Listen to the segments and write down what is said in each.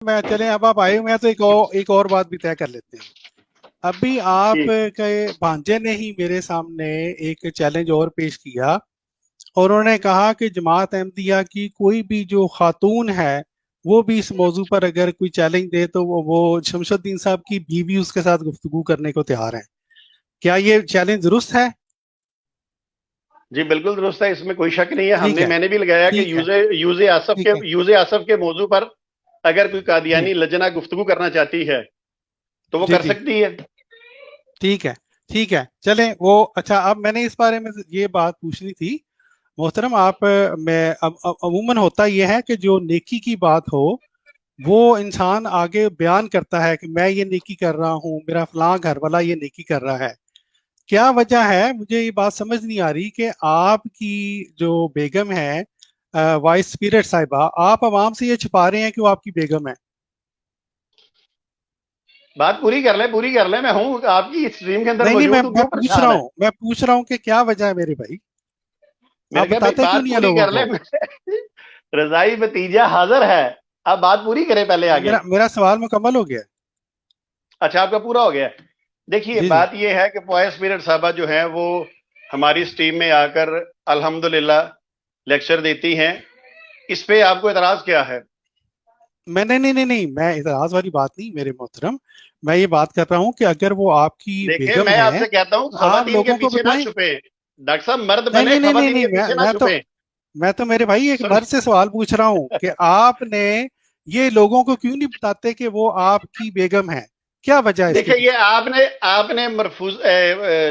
میں چلیں اب آپ آئے ہوئے ہیں تو ایک اور بات بھی طے کر لیتے ہیں. ابھی آپ کے بھانجے نے ہی میرے سامنے ایک چیلنج اور پیش کیا اور انہوں نے کہا کہ جماعت احمدیہ کی کوئی بھی جو خاتون ہے وہ بھی اس موضوع پر اگر کوئی چیلنج دے تو وہ شمس الدین صاحب کی بیوی اس کے ساتھ گفتگو کرنے کو تیار ہے. کیا یہ چیلنج درست ہے؟ جی بالکل درست ہے، اس میں کوئی شک نہیں ہے. ٹھیک ہے، میں نے بھی لگایا کہ ٹھیک ہے، یوز آصف کے موضوع پر اگر کوئی جی قادیانی لجنہ گفتگو کرنا چاہتی ہے تو وہ جی کر جی سکتی ہے. ٹھیک ہے، ٹھیک ہے، چلیں وہ اچھا. اب میں نے اس بارے میں یہ بات پوچھنی تھی محترم آپ. میں عموماً ہوتا یہ ہے کہ جو نیکی کی بات ہو وہ انسان آگے بیان کرتا ہے کہ میں یہ نیکی کر رہا ہوں، میرا فلاں گھر والا یہ نیکی کر رہا ہے. کیا وجہ ہے، مجھے یہ بات سمجھ نہیں آ رہی کہ آپ کی جو بیگم ہے وائس اسپیرٹ صاحبہ، آپ عوام سے یہ چھپا رہے ہیں کہ وہ آپ کی بیگم ہے. بات پوری کر لیں، میں ہوں آپ کی اسٹریم کے اندر نہیں نہیں، موجود ہوں، میں کیوں پوچھ رہا پریشان ہے؟ ہوں، میں پوچھ رہا ہوں کہ کیا وجہ ہے میرے بھائی. آپ میرے کہا بھائی بتاتے کیوں بات نہیں ہیں پوری لوگوں کر لیں. کو؟ رضائی بتیجا حاضر ہے، اب بات پوری کریں پہلے آگے. میرا سوال مکمل ہو گیا. اچھا آپ کا پورا ہو گیا. دیکھیے جی جی بات یہ ہے کہ پوائس پیریڈ صاحبہ جو ہیں وہ ہماری اسٹریم میں آ کر الحمدللہ لیکچر دیتی ہیں. اس پہ آپ کو اعتراض کیا ہے؟ میں نہیں، میں اعتراض والی بات نہیں میرے محترم. میں یہ بات کر رہا ہوں کہ اگر وہ آپ کی دیکھیں بیگم میں آپ ہے سے کہتا ہوں تو آپ خواتین کے لوگوں کو پیچھے نہ بتائیں. چھپیں. ڈاکٹر صاحب مرد نہیں بنے، نہیں نہیں نہیں خواتین کے نہیں، پیچھے نہ چھپیں. میں تو میرے بھائی ایک مرد سے سوال پوچھ رہا ہوں کہ آپ نے یہ لوگوں کو کیوں نہیں بتاتے کہ وہ آپ کی بیگم ہے؟ کیا وجہ ہے اس کے دیکھیں پیچھے؟ یہ آپ نے مرفوض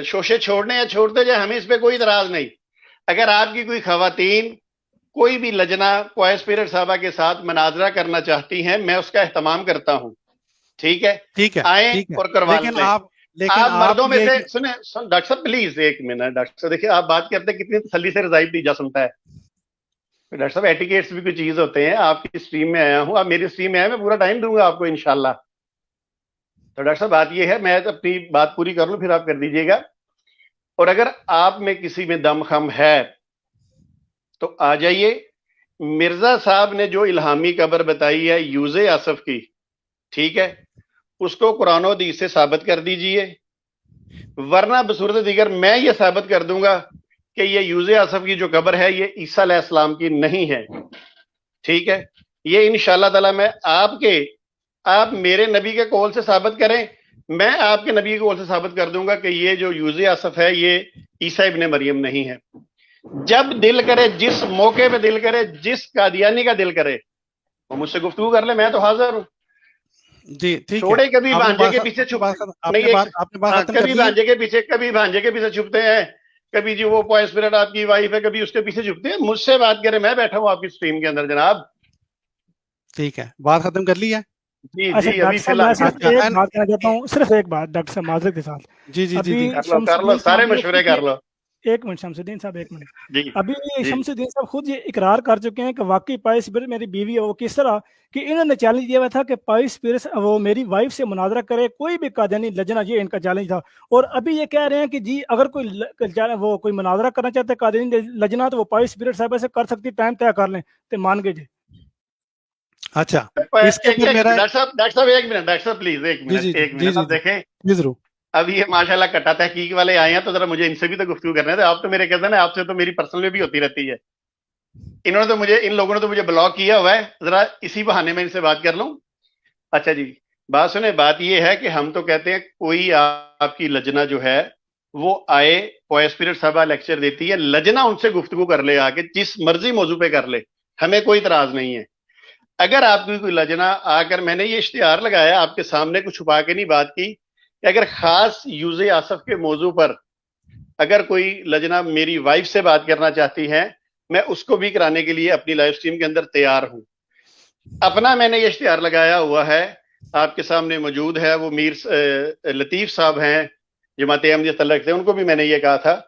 شوشے چھوڑنے یا چھوڑتے جائے، ہمیں اس پہ کوئی اعتراض نہیں. اگر آپ کی کوئی خواتین کوئی بھی لجنہ پوائس پیریڈ صاحبہ کے ساتھ مناظرہ کرنا چاہتی ہیں، میں اس کا اہتمام کرتا ہوں. ٹھیک ہے، ٹھیک ہے، آئیں ٹھیک ہے، اور کروا لیں. لیکن آپ آپ مردوں میں یہ سے سنیں ڈاکٹر صاحب پلیز ایک منٹ. ڈاکٹر صاحب دیکھیں آپ بات کرتے ہیں کتنی تسلی سے رضائی بتیجا سنتا ہے. ڈاکٹر صاحب ایٹیکیٹس بھی کوئی چیز ہوتے ہیں. آپ کی اسٹریم میں آیا ہوں، آپ میری اسٹریم میں آئے، میں پورا ٹائم دوں گا آپ کو انشاءاللہ. تو ڈاکٹر صاحب بات یہ ہے، میں اپنی بات پوری کر لوں پھر آپ کر دیجئے گا. اور اگر آپ میں کسی میں دم خم ہے تو آ جائیے. مرزا صاحب نے جو الہامی قبر بتائی ہے یوز آصف کی، ٹھیک ہے، اس کو قرآن و حدیث سے ثابت کر دیجئے. ورنہ بصورت دیگر میں یہ ثابت کر دوں گا کہ یہ یوز آصف کی جو قبر ہے یہ عیسیٰ علیہ السلام کی نہیں ہے. ٹھیک ہے، یہ انشاءاللہ تعالی میں آپ میرے نبی کے قول سے ثابت کریں، میں آپ کے نبی کے قول سے ثابت کر دوں گا کہ یہ جو یوز آصف ہے یہ عیسیٰ ابن مریم نہیں ہے. جب دل کرے، جس موقع پہ دل کرے، جس قادیانی کا دل کرے وہ مجھ سے گفتگو کر لے، میں تو حاضر ہوں. جی ٹھیک ہے. چھوڑے کبھی آپ نے بھانجے بات کے پیچھے چھپ نہیں آپ نے بات ختم کر کبھی لی ہے. بھانجے کے پیچھے چھپتے ہیں، کبھی جو وہ پوائس پیریڈ آپ کی وائف ہے کبھی اس کے پیچھے چھپتے ہیں. مجھ سے بات کریں، میں بیٹھا ہوں آپ کی اسٹریم کے اندر جناب. ٹھیک ہے، بات ختم کر لی ہے. جی اچھا جی ابھی ڈاکٹر فی صاحب میں الحال صرف ایک بات کہنا چاہتا ہوں، صرف ایک بات ڈاکٹر صاحب معذرت کے ساتھ. جی جی جی ابھی جی شمس کر لو الدین سارے صاحب یہ مشورے خود کر لو. ایک منٹ شمس الدین صاحب ایک منٹ. جی ابھی جی شمس الدین صاحب خود یہ اقرار کر چکے ہیں کہ واقعی پائس پیرس میری بیوی ہے. وہ کس طرح کہ انہوں نے چیلنج دیا ہوا تھا کہ پائس پیرس وہ میری وائف سے مناظرہ کرے، کوئی بھی قادیانی لجنہ، یہ ان کا چیلنج تھا. اور ابھی یہ کہہ رہے ہیں کہ جی اگر کوئی مناظرہ کرنا چاہتا ہے قادیانی لجنہ تو وہ پائس پیرس صاحب سے کر سکتی، ٹائم طے کر لیں تو مان گئے. جی اچھا، اس کے ایک اوپر میرا ڈاکٹر صاحب ایک منٹ. ڈاکٹر صاحب پلیز ایک جی جی منٹ جی ایک جی منٹ جی اب جی دیکھیں جی ضرور. اب یہ ماشاءاللہ کٹا تحقیق والے آئے ہیں تو ذرا مجھے ان سے بھی تو گفتگو کرنے تھے. آپ تو میرے کہتے ہیں نا، آپ سے تو میری پرسنل میں بھی ہوتی رہتی ہے. ان لوگوں نے تو مجھے بلاک کیا ہوا ہے، ذرا اسی بہانے میں ان سے بات کر لوں. اچھا جی بات سنیں. بات یہ ہے کہ ہم تو کہتے ہیں کوئی آپ کی لجنہ جو ہے وہ آئے، پوائس پیریڈ صاحبہ لیکچر دیتی ہے، لجنہ ان سے گفتگو کر لے، آ کے جس مرضی موضوع پہ کر لے، ہمیں کوئی اعتراض نہیں ہے. اگر آپ کی کوئی لجنہ آ کر، میں نے یہ اشتہار لگایا آپ کے سامنے، کچھ چھپا کے نہیں بات کی، کہ اگر خاص یوز آصف کے موضوع پر اگر کوئی لجنہ میری وائف سے بات کرنا چاہتی ہے، میں اس کو بھی کرانے کے لیے اپنی لائف سٹریم کے اندر تیار ہوں. اپنا میں نے یہ اشتہار لگایا ہوا ہے، آپ کے سامنے موجود ہے. وہ میر لطیف صاحب ہیں، جماعت احمدیہ تعلق سے، ان کو بھی میں نے یہ کہا تھا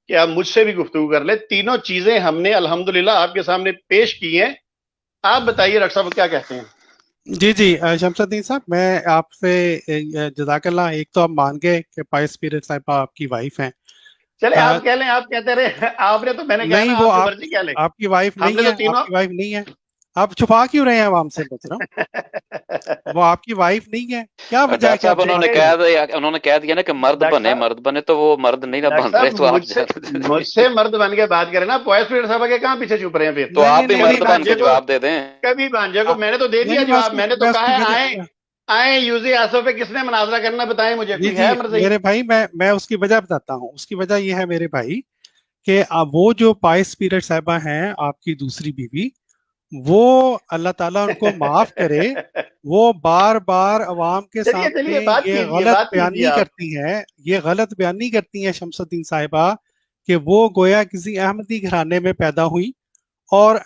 کہ آپ مجھ سے بھی گفتگو کر لیں. تینوں چیزیں ہم نے الحمدللہ آپ کے سامنے پیش کی ہیں. آپ بتائیے ڈاکٹر صاحب کیا کہتے ہیں؟ جی جی شمس الدین صاحب، میں آپ سے جزاک اللہ. ایک تو آپ مان گئے کہ پائس پیریڈ صاحبہ آپ کی وائف ہیں. چلے آپ کہہ لیں، آپ کہتے رہے. آپ نے تو، میں نے کہا نہیں، نا وہ آپ جو مرضی کہہ لیں. آپ کی وائف ہم نہیں نے ہے، تو آپ تینوں کی وائف نہیں ہے. آپ چھپا کیوں رہے ہیں عوام سے محترم؟ وہ آپ کی وائف نہیں ہے کیا وجہ ہے ڈاکٹر کہ آپ صاحب انہوں نے کہہ دیا نا کہ مرد بنے تو وہ مرد نہیں نہ بن رہے، تو آپ مجھ سے مرد بن کے بات کریں نا، پوائس پیریڈ صاحب کے کہاں پیچھے چھپ رہے ہیں پھر؟ تو آپ بھی مرد بن کے جواب دے دیں. کبھی بھانجے کو میں نے تو دے دیا جواب، میں نے تو کہا ہے آئیں یوزی آصف پہ کس نے مناظرہ کرنا بتائیں مجھے، کوئی ہے مرضی؟ میرے بھائی میں اس کی وجہ بتاتا ہوں. اس کی وجہ یہ ہے میرے بھائی کہ وہ جو پائس پیریڈ صاحبہ ہیں آپ کی دوسری بیوی، وہ اللہ تعالیٰ ان کو معاف کرے، وہ بار بار عوام کے سامنے یہ غلط بیانی کرتی ہیں شمس الدین صاحبہ کہ وہ گویا کسی احمدی گھرانے میں پیدا ہوئی، اور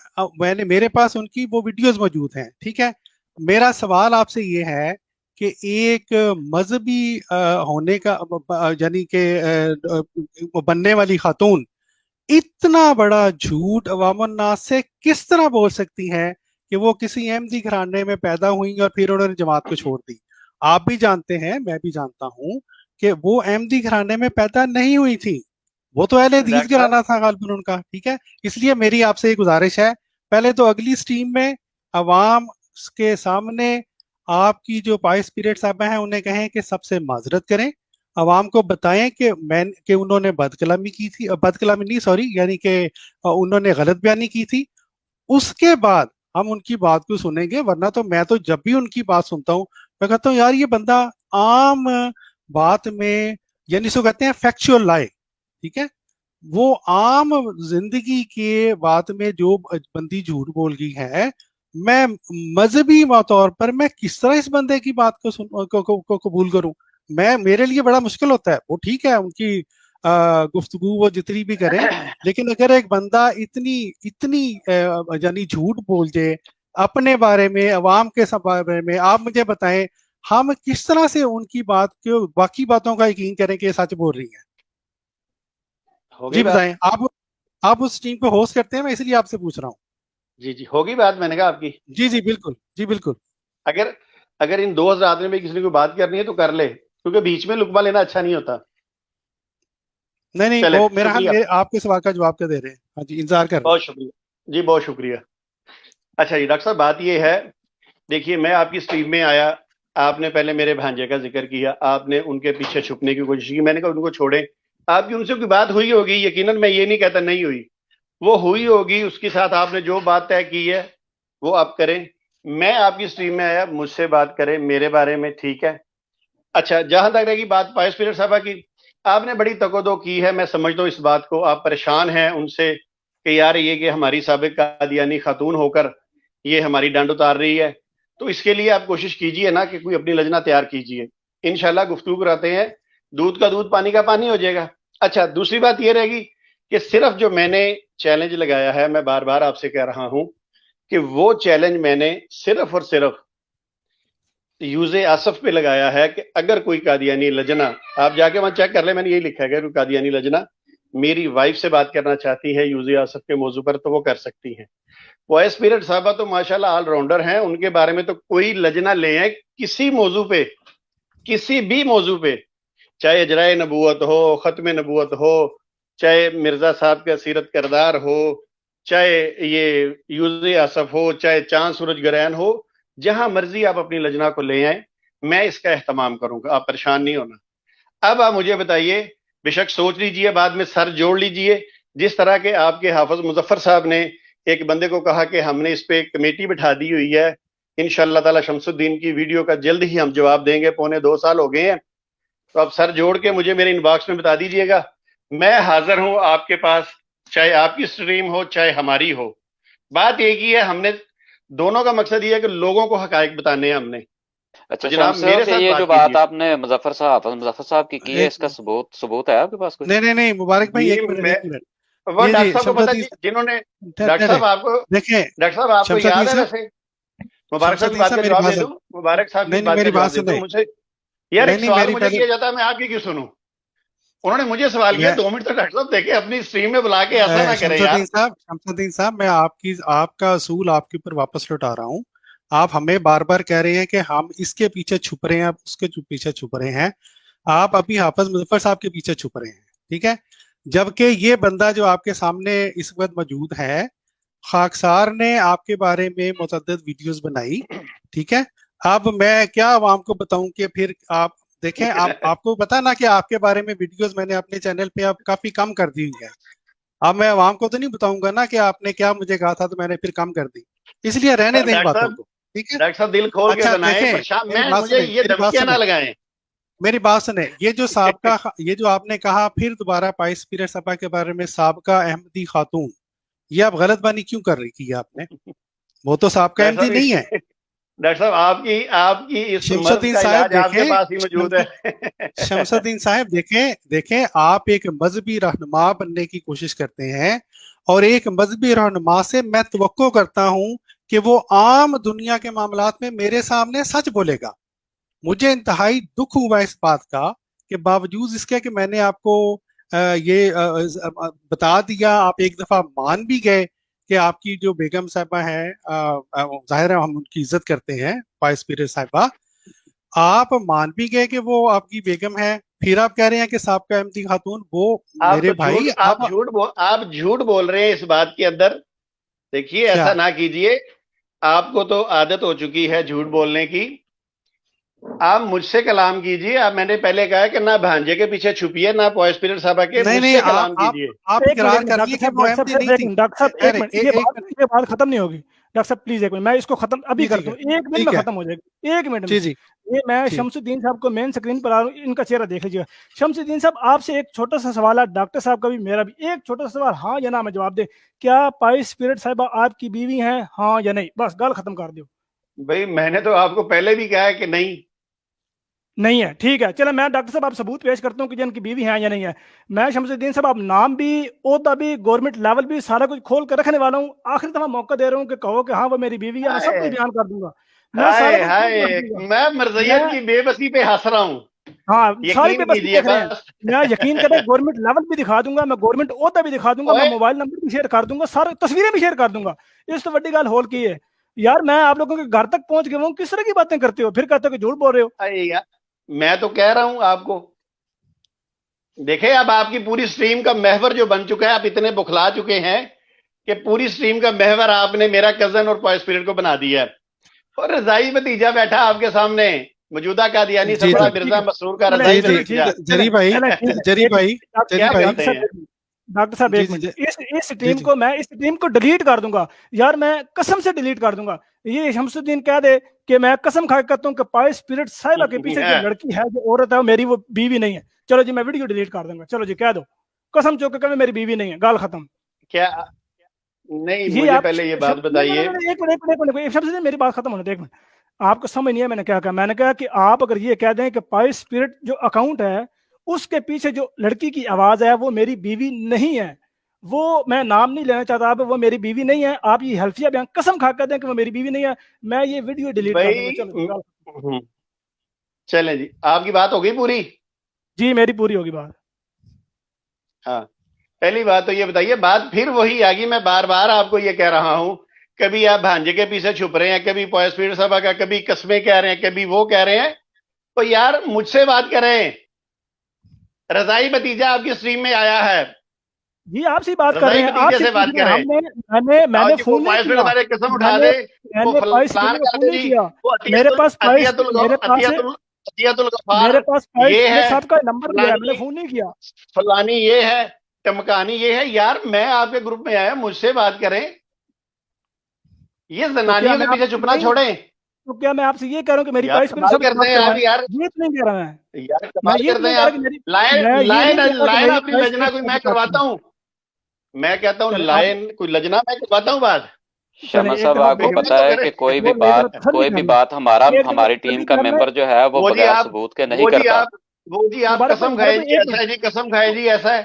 میرے پاس ان کی وہ ویڈیوز موجود ہیں. ٹھیک ہے، میرا سوال آپ سے یہ ہے کہ ایک مذہبی ہونے کا یعنی کہ بننے والی خاتون اتنا بڑا جھوٹ عوام الناس سے کس طرح بول سکتی ہیں کہ وہ کسی احمدی گھرانے میں پیدا ہوئی اور پھر انہوں نے جماعت کو چھوڑ دی؟ آپ بھی جانتے ہیں، میں بھی جانتا ہوں کہ وہ احمدی گھرانے میں پیدا نہیں ہوئی تھی، وہ تو اہل حدیث گھرانہ تھا غالباً ان کا. ٹھیک ہے، اس لیے میری آپ سے یہ گزارش ہے، پہلے تو اگلی سٹریم میں عوام کے سامنے آپ کی جو پائس پیریڈ صاحبہ ہیں انہیں کہیں کہ سب سے معذرت کریں، عوام کو بتائیں کہ انہوں نے بد کلامی کی تھی، بد کلامی نہیں سوری، یعنی کہ انہوں نے غلط بیانی کی تھی. اس کے بعد ہم ان کی بات کو سنیں گے، ورنہ تو میں تو جب بھی ان کی بات سنتا ہوں میں کہتا ہوں یار یہ بندہ عام بات میں، یعنی سو کہتے ہیں فیکچوئل لائے، ٹھیک ہے، وہ عام زندگی کے بات میں جو بندی جھوٹ بول گئی ہے، میں مذہبی طور پر میں کس طرح اس بندے کی بات کو قبول کروں؟ میرے لیے بڑا مشکل ہوتا ہے. وہ ٹھیک ہے ان کی گفتگو وہ جتنی بھی کریں، لیکن اگر ایک بندہ اتنی یعنی جھوٹ بول جائے اپنے بارے میں، عوام کے بارے میں، آپ مجھے بتائیں ہم کس طرح سے ان کی بات کو، باقی باتوں کا یقین کریں کہ یہ سچ بول رہی ہیں؟ جی بتائیں. آپ اس ٹیم کو ہوسٹ کرتے ہیں، میں اس لیے آپ سے پوچھ رہا ہوں. جی ہوگی بات، میں نے کہا آپ کی. جی بالکل، جی بالکل. اگر ان دو حضرات میں بھی کسی نے کوئی بات کرنی ہے تو کر لے، کیونکہ بیچ میں لقمہ لینا اچھا نہیں ہوتا. نہیں وہ میرا حال آپ کے سوال کا جواب کیا دے رہے ہیں. ہاں جی، انتظار کر رہے ہیں. بہت شکریہ جی، بہت شکریہ. اچھا جی ڈاکٹر صاحب، بات یہ ہے، دیکھیے میں آپ کی اسٹریم میں آیا، آپ نے پہلے میرے بھانجے کا ذکر کیا، آپ نے ان کے پیچھے چھپنے کی کوشش کی، میں نے کہا ان کو چھوڑیں. آپ کی ان سے کوئی بات ہوئی ہوگی، یقیناً میں یہ نہیں کہتا نہیں ہوئی، وہ ہوئی ہوگی. اس کے ساتھ آپ نے جو بات طے کی ہے وہ آپ کریں. میں آپ کی اسٹریم میں آیا، مجھ سے بات کریں میرے بارے میں، ٹھیک ہے. اچھا، جہاں تک رہے گی بات پائس پیریڈ صاحبہ کی، آپ نے بڑی تکودو کی ہے، میں سمجھتا ہوں اس بات کو. آپ پریشان ہیں ان سے کہ یار یہ کہ ہماری سابق قادیانی خاتون ہو کر یہ ہماری ڈانڈ اتار رہی ہے. تو اس کے لیے آپ کوشش کیجئے نا کہ کوئی اپنی لجنہ تیار کیجئے. انشاءاللہ گفتگو کراتے ہیں، دودھ کا دودھ پانی کا پانی ہو جائے گا. اچھا، دوسری بات یہ رہے گی کہ صرف جو میں نے چیلنج لگایا ہے، میں بار بار آپ سے کہہ رہا ہوں کہ وہ چیلنج میں نے صرف اور صرف یوز آصف پہ لگایا ہے کہ اگر کوئی قادیانی لجنہ، آپ جا کے وہاں چیک کر لیں، میں نے یہی لکھا ہے کہ کوئی قادیانی لجنہ میری وائف سے بات کرنا چاہتی ہے یوز آصف کے موضوع پر تو وہ کر سکتی ہیں. وائس پیریڈ صاحبہ تو ماشاءاللہ آل راؤنڈر ہیں، ان کے بارے میں تو کوئی لجنہ لے ہیں کسی موضوع پہ، کسی بھی موضوع پہ، چاہے اجرائے نبوت ہو، ختم نبوت ہو، چاہے مرزا صاحب کا سیرت کردار ہو، چاہے یہ یوز آصف ہو، چاہے چاند سورج گرہن ہو، جہاں مرضی آپ اپنی لجنہ کو لے آئیں، میں اس کا اہتمام کروں گا، آپ پریشان نہیں ہونا. اب آپ مجھے بتائیے، بے شک سوچ لیجئے، بعد میں سر جوڑ لیجئے، جس طرح کے آپ کے حافظ مظفر صاحب نے ایک بندے کو کہا کہ ہم نے اس پہ ایک کمیٹی بٹھا دی ہوئی ہے، انشاءاللہ تعالی شمس الدین کی ویڈیو کا جلد ہی ہم جواب دیں گے، 2.25 سال ہو گئے ہیں. تو آپ سر جوڑ کے مجھے میرے ان باکس میں بتا دیجئے گا، میں حاضر ہوں آپ کے پاس، چاہے آپ کی سٹریم ہو چاہے ہماری ہو. بات ایک ہی ہے، ہم نے دونوں کا مقصد یہ ہے کہ لوگوں کو حقائق بتانے ہیں ہم نے. اچھا جناب، میرے ساتھ یہ جو بات آپ نے مظفر صاحب کی ہے، اس کا ثبوت ہے آپ کے پاس؟ نہیں مبارک بھائی، ایک منٹ. وہ ڈاکٹر صاحب کو پتا جنہوں نے ڈاکٹر صاحب آپ کو یاد ہے ویسے، مبارک صاحب کی بات کا جواب دے دوں، مبارک صاحب کی بات کا جواب دے دوں. مجھے یار ایک سوال مجھے کیا جاتا ہے، میں آپ کی کیوں سنوں؟ انہوں نے مجھے سوال کیا 2 منٹ تک ڈاکٹر صاحب دیکھیں اپنی اسٹریم میں بلا کے ایسا نہ کریں یار. شمس الدین صاحب، میں آپ کا اصول آپ کے اوپر واپس لوٹا رہا ہوں. آپ ہمیں بار بار کہہ رہے ہیں کہ ہم اس کے پیچھے چھپ رہے ہیں، آپ اس کے پیچھے چھپ رہے ہیں. آپ ابھی حافظ مظفر صاحب کے پیچھے چھپ رہے ہیں، ٹھیک ہے، جبکہ یہ بندہ جو آپ کے سامنے اس وقت موجود ہے खाकसार ने आपके बारे में मुतअद्दिद वीडियोस बनाई, ठीक है। अब मैं क्या आवाम को बताऊं कि फिर आप देखें, आपको पता ना कि आपके बारे में वीडियोस मैंने अपने चैनल पे अब काफी कम कर दी हुई है। अब मैं आवाम को तो नहीं बताऊंगा ना कि आपने क्या मुझे कहा था तो मैंने फिर कम कर दी, इसलिए रहने दें बातों को, ठीक है। डॉक्टर साहब दिल खोल के अच्छा बनाएं, देखें, मुझे ये धमकियां ना लगाएं। मेरी बात सुने, ये जो साबका ये जो आपने कहा फिर दोबारा पाइस स्पिरिट सपा के बारे में साबका अहमदी खातून, ये आप गलत बानी क्यों कर रही की आपने? वो तो साबका अहमदी नहीं है। डॉक्टर साहब आपकी इस शमसुद्दीन साहब आपके पास ही मौजूद है। शमसुद्दीन साहब देखें आप एक मजहबी रहनुमा बनने की कोशिश करते हैं, और एक मजहबी रहनुमा से मैं तवक्को करता हूं कि वो आम दुनिया के मामलात में मेरे सामने सच बोलेगा। मुझे इंतहाई दुख हुआ इस बात का कि बावजूद इसके कि मैंने आपको ये बता दिया, आप एक दफा मान भी गए कि आपकी जो बेगम साहिबा है, जाहिर है हम उनकी इज्जत करते हैं, पाइस स्पिरिट साहिबा, आप मान भी गए कि वो आपकी बेगम है, फिर आप कह रहे हैं कि साबका अहमदी खातून वो मेरे भाई। आप झूठ बोल रहे हैं इस बात के अंदर। देखिए ऐसा ना कीजिए, आपको तो आदत हो चुकी है झूठ बोलने की। आप मुझसे कलाम कीजिए। आप, मैंने पहले कहा कि ना भांजे के पीछे छुपिए, ना पाइस स्पिरिट साहबा के, मुझसे कलाम कीजिए। आप इकरार करिए कि वो अहमदी नहीं थी। डॉक्टर साहब एक मिनट, ये बात खत्म नहीं होगी। डॉक्टर साहब प्लीज एक मिनट, मैं इसको खत्म अभी कर दूं, 1 मिनट में खत्म हो जाएगी, 1 मिनट में। जी ये मैं शमसुद्दीन साहब को मेन स्क्रीन पर आ रहा हूं, इनका चेहरा देख लीजिएगा। शमसुद्दीन साहब आपसे एक छोटा सा सवाल है, डॉक्टर साहब का भी मेरा भी एक छोटा सा सवाल, हाँ या ना में जवाब दे। क्या पाइस स्पिरिट साहिबा आपकी बीवी हैं, हाँ या नहीं? बस गल खत्म कर दो भाई। मैंने तो आपको पहले भी कहा है कि नहीं है। ठीक है, चलो मैं डॉक्टर साहब आप सबूत पेश करता हूँ कि जिनकी बीवी है या नहीं है। मैं शमसुद्दीन साहब आप नाम भी, ओहदा भी, गवर्नमेंट लेवल भी सारा कुछ खोल कर रखने वाला हूँ। आखिरी दफा मौका दे रहा हूँ कि कहो कि हाँ वो मेरी बीवी है, मैं सब कुछ बयान कर दूंगा। मैं मरज़ियत की बेबसी पे हंस रहा हूँ। हाँ सारी पे मैं यकीन करें, गवर्नमेंट लेवल भी दिखा दूंगा, मैं गवर्नमेंट ओहदा भी दिखा दूंगा, मैं मोबाइल नंबर भी शेयर कर दूंगा, सारी तस्वीरें भी शेयर कर दूंगा। इस तो बड़ी गल होल की है यार, मैं आप लोगों के घर तक पहुंच गया हूँ, किस तरह की बातें करते हो, फिर कहते हो कि झूठ बोल रहे हो। मैं तो कह रहा हूं आपको, देखे अब आपकी पूरी स्ट्रीम का महवर जो बन चुका है, आप इतने बुखला चुके हैं कि पूरी स्ट्रीम का महवर आपने मेरा कजन और पाइस स्पिरिट को बना दिया है। और रजाई भतीजा बैठा आपके सामने, मौजूदा कादियानी सरबराह मिर्जा मसरूर का रजाई भतीजा। जरी भाई डॉक्टर साहब एक मिनट, इस टीम को मैं इस टीम को डिलीट कर दूंगा यार, मैं कसम से डिलीट कर दूंगा। ये शमसुद्दीन कह दे कि मैं कसम खा के कहता हूं कि पाइस स्पिरिट साहिबा के पीछे जो लड़की है, जो औरत है, वो मेरी वो बीवी नहीं है। चलो जी मैं वीडियो डिलीट कर दूंगा, चलो जी कह दो, कसम चौके कर मेरी बीवी नहीं है, गाल खत्म। क्या नहीं, मुझे पहले ये बात बताइए। एक मिनट मेरी बात खत्म होने दे, एक मिनट। आपको समझ नहीं है मैंने क्या कहा। मैंने कहा कि आप अगर ये कह दें कि पाइस स्पिरिट जो अकाउंट है उसके पीछे जो लड़की की आवाज है वो मेरी बीवी नहीं है, वो मैं नाम नहीं लेना चाहता, आप वो मेरी बीवी नहीं है, आप ये हल्फिया बयान कसम खा कर दें कि वो मेरी बीवी नहीं है, मैं ये वीडियो डिलीट कर दूंगा। चलें जी, आपकी बात हो गई पूरी? जी मेरी पूरी होगी बात। हाँ, पहली बात तो ये बताइए, बात फिर वही आ गई। मैं बार बार आपको ये कह रहा हूं, कभी आप भांजे के पीछे छुप रहे हैं, कभी पाइस स्पिरिट साहिबा का, कभी कस्में कह रहे हैं, कभी वो कह रहे हैं। तो यार मुझसे बात करें। रजाई भतीजा आपकी स्ट्रीम में आया है जी, आपसे बात कर रहे हैं, आपसे बात कर रहे हैं। मैंने फोन नहीं किया, मैंने कसम उठा दे, मेरे पास ये है सबका नंबर दिया, मैंने फोन नहीं किया। फलानी ये है, टमकानी ये है। यार मैं आपके ग्रुप में आया, मुझसे बात करें। ये जनानियों के पीछे छुपना छोड़ें। तो क्या मैं आपसे ये कह रहा हूँ कि मेरी पाइस करते हैं आप यार, ये नहीं कह रहा मैं यार कमाल करते हैं आप। लाइन अपनी लजना कोई मैं करवाता हूँ, मैं कहता हूँ लाइन कोई लजना मैं करवाता हूँ बात। शर्मा साहब आपको पता है कि कोई भी बात हमारी टीम का मेंबर जो है वो बगैर सबूत के नहीं करता। वो जी आप कसम खाए जी ऐसा है जी, कसम खाए जी ऐसा है।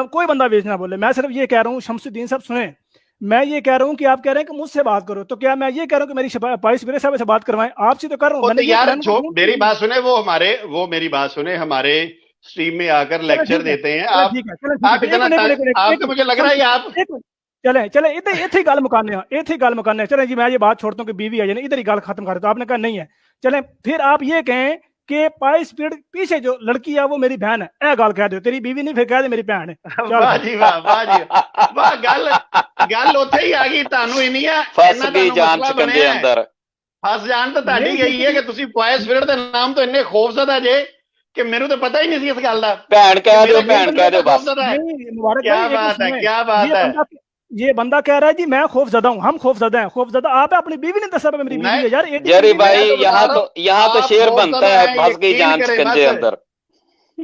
कोई बंदा बेच ना बोले, मैं सिर्फ ये कह रहा हूँ शमसुद्दीन साहब सुने, मैं ये कह रहा हूँ कि आप कह रहे हैं कि मुझसे बात करो, तो क्या मैं ये कह रहा हूँ कि मेरी पाइस स्पिरिट साहब से बात करवाएं? आपसे तो कर रहा हूँ यार, जो मेरी बात सुने, वो मेरी बात सुने, हमारे स्ट्रीम में आकर लेक्चर देते हैं। आप मुझे लग रहा है आप चले इतने ही गल मुकाने चले जी। मैं ये बात छोड़ता हूँ कि बीवी है, इधर ही गल खत्म कर दो। आपने कहा नहीं है, चले फिर आप ये कहें کہ पाई स्पिरिट पीछे जो लड़की है वो मेरी बहन है, ए गल कह दो, तेरी बीवी नहीं फिर कह दे मेरी बहन है। वाह जी वाह, वाह जी वाह, गल ਉੱਥੇ ਹੀ ਆ ਗਈ, ਤੁਹਾਨੂੰ ਇੰਨੀਆਂ ਫਸ ਗਈ ਜਾਨ ਸਕੰਜੇ ਅੰਦਰ, ਫਸ ਜਾਣ ਤਾਂ ਤੁਹਾਡੀ ਗਈ ਹੈ ਕਿ ਤੁਸੀਂ ਪਾਈ ਸਪਿਰਿਟ ਦੇ ਨਾਮ ਤੋਂ ਇੰਨੇ ਖੌਫਜ਼ਦਾ ਜੇ ਕਿ ਮੈਨੂੰ ਤਾਂ ਪਤਾ ਹੀ ਨਹੀਂ ਸੀ ਇਸ ਗੱਲ ਦਾ। ਭੈਣ ਕਹਿ ਦਿਓ, ਭੈਣ ਕਹਿ ਦਿਓ ਬਸ। क्या बात है, क्या बात है। ये बंदा कह रहा है जी मैं खौफजदा हूँ, हम खौफजदा हैं। खौफजदा आप अपनी बीवी ने दसा मेरी बीवी है यार। जरी भाई यहाँ तो शेर बनता है, फंस गई जान शिकंजे अंदर।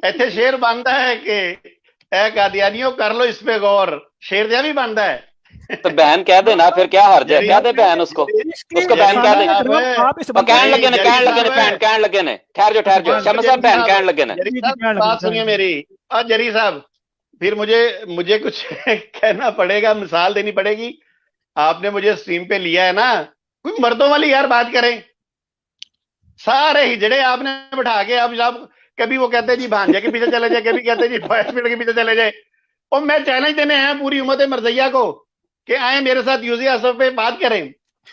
ਇੱਥੇ शेर बनता है कि ए कादियानियों कर लो इस पे गौर, शेर दिया भी बनता है। तो बहन कह दे ना, फिर क्या हर्ज है, कह दे बहन उसको बहन कह दे। कहने लगे ने बहन कहने लगे ने, ठहर जो शम्स साहब बहन कहने लगे ने। बात सुनिए मेरी, और जरी साहब फिर मुझे कुछ कहना पड़ेगा, मिसाल देनी पड़ेगी। आपने मुझे स्ट्रीम पे लिया है ना, कोई मर्दों वाली यार बात करें। सारे हिजड़े आपने बिठा के, अब कभी वो कहते जी भांजे के पीछे चले जाए, कभी कहते जी हॉस्पिटल के पीछे चले जाए। और मैं चैलेंज देने हैं पूरी उम्मत मरज़िया को कि आए मेरे साथ यूज़ी असफ पे बात करें,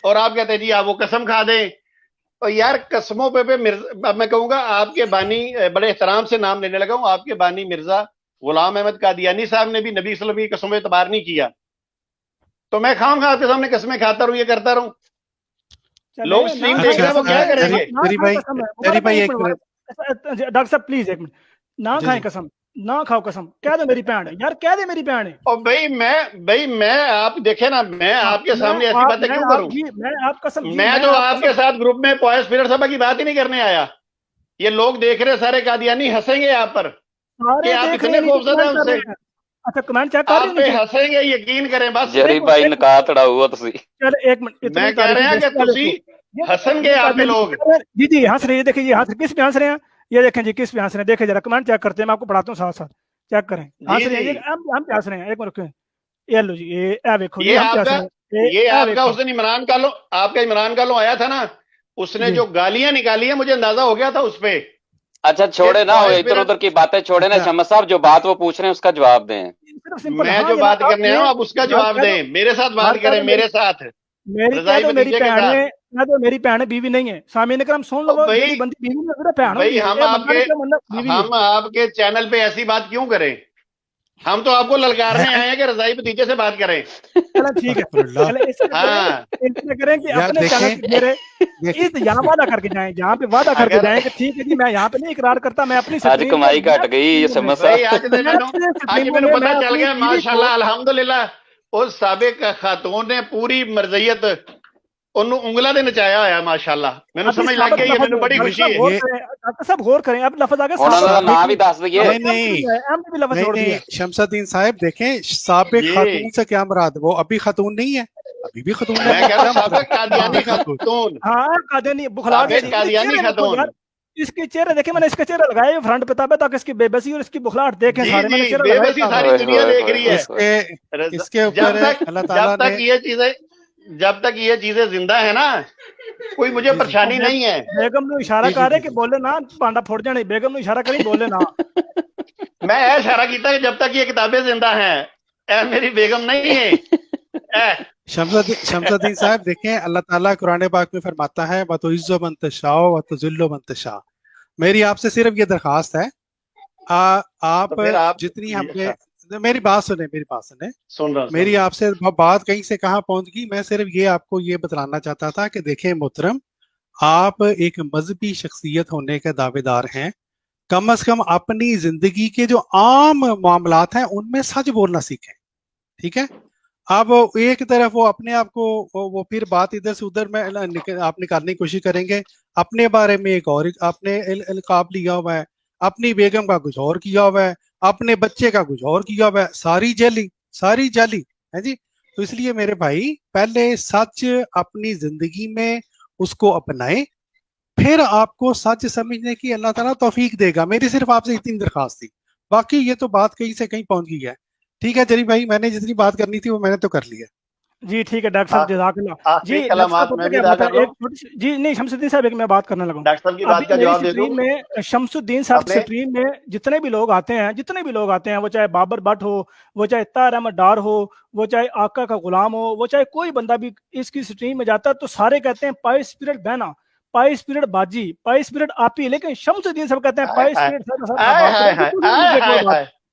और आप कहते जी आप वो कसम खा दें। और यार कसमों पे अब मैं कहूँगा आपके बानी, बड़े एहतराम से नाम लेने लगा हूँ, आपके बानी मिर्जा गुलाम अहमद कादियानी साहब ने भी नबी सल्लल्लाहु अलैहि वसल्लम की कसमों पे एतबार नहीं किया, तो मैं खाम आपके सामने कसमें खाता रहूं, ये करता रहूं। लोग स्ट्रीम देख रहे हैं, वो क्या करेंगे? जरी भाई एक मिनट, डॉक्टर साहब प्लीज एक मिनट, ना खाएं कसम, ना खाओ कसम, कह दो मेरी बहन है यार, कह दे मेरी बहन है। और भाई मैं आप देखे ना, मैं आपके सामने ऐसी बातें क्यों करूं? मैं तो आपके साथ ग्रुप में पॉय स्पिरिट सभा की बात ही नहीं करने आया। ये लोग देख रहे सारे कादियानी, हंसेंगे आप पर कि आप इतने खौफज़दा हैं उनसे। अच्छा कमेंट चेक कर रहे हैं, हंसेंगे, यकीन करें बस। जरी भाई नका तड़ाऊगा तुसी। चल एक मिनट, मैं कह रहे हैं कि तुसी हंसेंगे आप पे लोग। जी जी हंस रहे हैं, देखिए ये हंस किस पे हंस रहे हैं, ये देखें जी किस पे हंस रहे हैं, देखिए जरा कमेंट चेक करते हैं, मैं आपको पढ़ाता हूँ साथ साथ, चेक करें। हंस रहे हैं, हम पे हंस रहे हैं, एक मिनट, ये लो जी, ये देखो, ये आपका उस दिन इमरान कालो, आपका इमरान कालो आया था ना, उसने जो गालियां निकाली है, मुझे अंदाजा हो गया था उस पे। अच्छा छोड़े ना, इधर उधर की बातें छोड़े ना, शम्स साहब जो बात वो पूछ रहे हैं उसका जवाब दें। मैं जो बात करने आया हूं आप उसका जवाब दें, मेरे साथ बात करें, मेरे साथ। मेरी मेरी बहन बीवी नहीं है, सामने इकराम सुन लो, मेरी बंदी बीवी नहीं है, भाई हम आपके चैनल पे ऐसी बात क्यों करें? हम तो आपको ललकारने आए हैं कि रजाई भतीजे से बात करें। ठीक है, हाँ करें कि अपने चैनल यहाँ वादा करके जाएं, जहाँ पे वादा करके जाएं कि ठीक है जी मैं यहाँ पे नहीं इकरार करता, मैं अपनी आज कमाई घट गई, ये समझ आज मैंने पता चल गया माशाल्लाह अल्हम्दुलिल्लाह। उस साबिक खातून ने पूरी मरज़ियत ਉਹਨੂੰ ਉਂਗਲਾਂ ਦੇ ਨਚਾਇਆ ਹੋਇਆ ਮਾਸ਼ਾਅੱਲਾ, ਮੈਨੂੰ ਸਮਝ ਲੱਗ ਗਈ, ਮੈਨੂੰ ਬੜੀ ਖੁਸ਼ੀ ਹੈ। डॉक्टर साहब गौर करें, अब लफ्ज आ गया, ਉਹਨਾਂ ਦਾ ਨਾਮ भी दस दिए। नहीं शमसुद्दीन साहब देखें, साबिक खातून से क्या मुराद, वो अभी खातून नहीं है, अभी भी खातून है। मैं कह रहा हूं साबिक कादियानी खातून। हां कादियानी बुखला कादियानी खातून। इसके चेहरे देखे, मैंने इसके चेहरे लगाए फ्रंट पे ताकि इसकी बेबसी और इसकी बुखलाहट देखें सारे, मैंने चेहरा लगाया, बेबसी सारी दुनिया देख रही है। इसके ऊपर अल्लाह ताला ने, जब तक ये चीजें जिंदा है ना, कोई मुझे परेशानी नहीं है। बेगम ने इशारा कर रहे कि बोले ना पांडा फोड़ जाने, बेगम ने इशारा करी बोले ना। मैं इशारा किया कि जब तक ये किताबें जिंदा हैं, मेरी बेगम नहीं है। शमसुद्दीन साहब देखें, अल्लाह ताला कुरान पाक में फरमाता है वतुइज़्ज़ु मन तशाअ व तुज़िल्लु मन तशाअ। मेरी आपसे सिर्फ ये दरखास्त है, आप जितनी हमने, मेरी बात सुने, सुन रहा मेरी आपसे बात कहीं से कहाँ पहुंच गई। मैं सिर्फ ये आपको ये बतलाना चाहता था कि देखें मोहतरम, आप एक मजहबी शख्सियत होने के दावेदार हैं, कम से कम अपनी जिंदगी के जो आम मामलात हैं उनमें सच बोलना सीखें, ठीक है? अब एक तरफ वो अपने आप को वो फिर बात इधर से उधर में आप निकालने की कोशिश करेंगे, अपने बारे में एक और आपने इल्काब लिया हुआ है, अपनी बेगम का कुछ और किया हुआ है, अपने बच्चे का कुछ और किया हुआ है, सारी जाली है जी। तो इसलिए मेरे भाई पहले सच अपनी जिंदगी में उसको अपनाएं, फिर आपको सच समझने की अल्लाह ताला तौफीक देगा। मेरी सिर्फ आपसे इतनी दरखास्त थी, बाकी ये तो बात कहीं से कहीं पहुंच गई है। ठीक है जरी भाई, मैंने जितनी बात करनी थी वो मैंने तो कर लिया। जी ठीक है डॉक्टर साहब, जज़ाकल्लाह जी। जी नहीं शमसुद्दीन साहब, एक मैं बात करने लगा, डॉक्टर साहब की बात का जवाब दे दूं। में शमसुद्दीन साहब स्ट्रीम में जितने भी लोग आते हैं, वो चाहे बाबर भट्ट हो, वो चाहे तार अहमद डार हो, वो चाहे आका का गुलाम हो, वो चाहे कोई बंदा भी इसकी स्ट्रीम में जाता है, तो सारे कहते हैं पाई स्पिरिट बहना, पाई स्पिरिट बाजी, पाई स्पिरिट आपी, लेकिन शम्सुद्दीन सब कहते हैं पाई स्पिरिट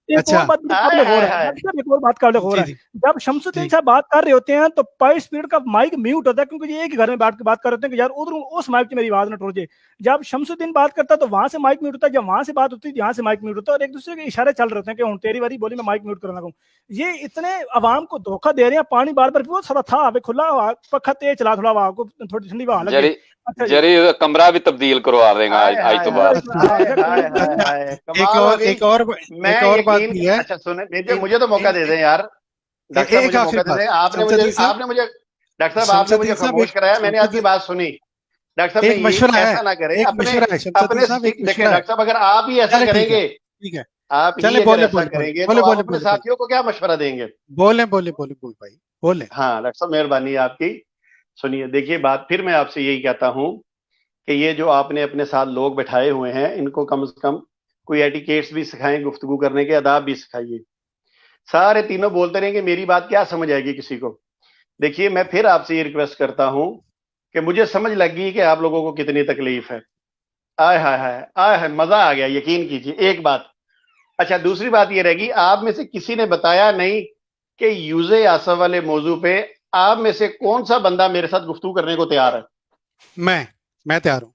एक और बात काबिल गौर है, एक और बात काबिल गौर है, जब शम्सुद्दीन साहब बात कर रहे होते हैं तो पाई स्पिरिट का माइक म्यूट होता है, क्योंकि ये एक ही घर में बैठ के बात कर रहे होते हैं कि यार उधर उस माइक से मेरी आवाज न टूट जाए। जब शम्सुद्दीन बात करता है तो वहां से माइक म्यूट होता है, जब वहां से बात होती है यहाँ से माइक म्यूट होता है, और एक दूसरे के इशारे चल रहे होते हैं कि तेरी बारी बोली मैं माइक म्यूट करना लगूं। ये इतने आवाम को धोखा दे रहे हैं। पानी बार बार बहुत सारा था, खुला पक्खा तेज चला, थोड़ा हवा को थोड़ी ठंडी हवा लगे, जरी कमरा भी तब्दील करवा देंगे आज तो बाद। एक और बात भी है। अच्छा सुने, मुझे तो मौका दे दें यार, डॉक्टर साहब मुझे मौका दे दें। आपने मुझे डॉक्टर साहब आपने मुझे खामोश कराया, मैंने आपकी बात सुनी। डॉक्टर साहब ने ऐसा ना करें अपने देखिए डॉक्टर साहब, अगर आप ही ऐसा करेंगे, ठीक है, आप ही ऐसा करेंगे तो आप अपने साथियों को क्या मशवरा देंगे? बोले भाई बोले। हाँ डॉक्टर साहब मेहरबानी आपकी, सुनिए। देखिए बात फिर मैं आपसे यही कहता हूं कि ये जो आपने अपने साथ लोग बैठाए हुए हैं, इनको कम से कम कोई एटिकेट्स भी सिखाएं, गुफ्तगू करने के आदाब भी सिखाइए। सारे तीनों बोलते रहेंगे, मेरी बात क्या समझ आएगी किसी को? देखिए मैं फिर आपसे ये रिक्वेस्ट करता हूं कि मुझे समझ लग गई कि आप लोगों को कितनी तकलीफ है। आय हाय हाय आय हाय, मजा आ गया, यकीन कीजिए। एक बात। अच्छा दूसरी बात ये रहेगी, आप में से किसी ने बताया नहीं कि यूज़े आसफ वाले मौजू पे आप में से कौन सा बंदा मेरे साथ गुफ्तगू करने को तैयार है? मैं तैयार हूं।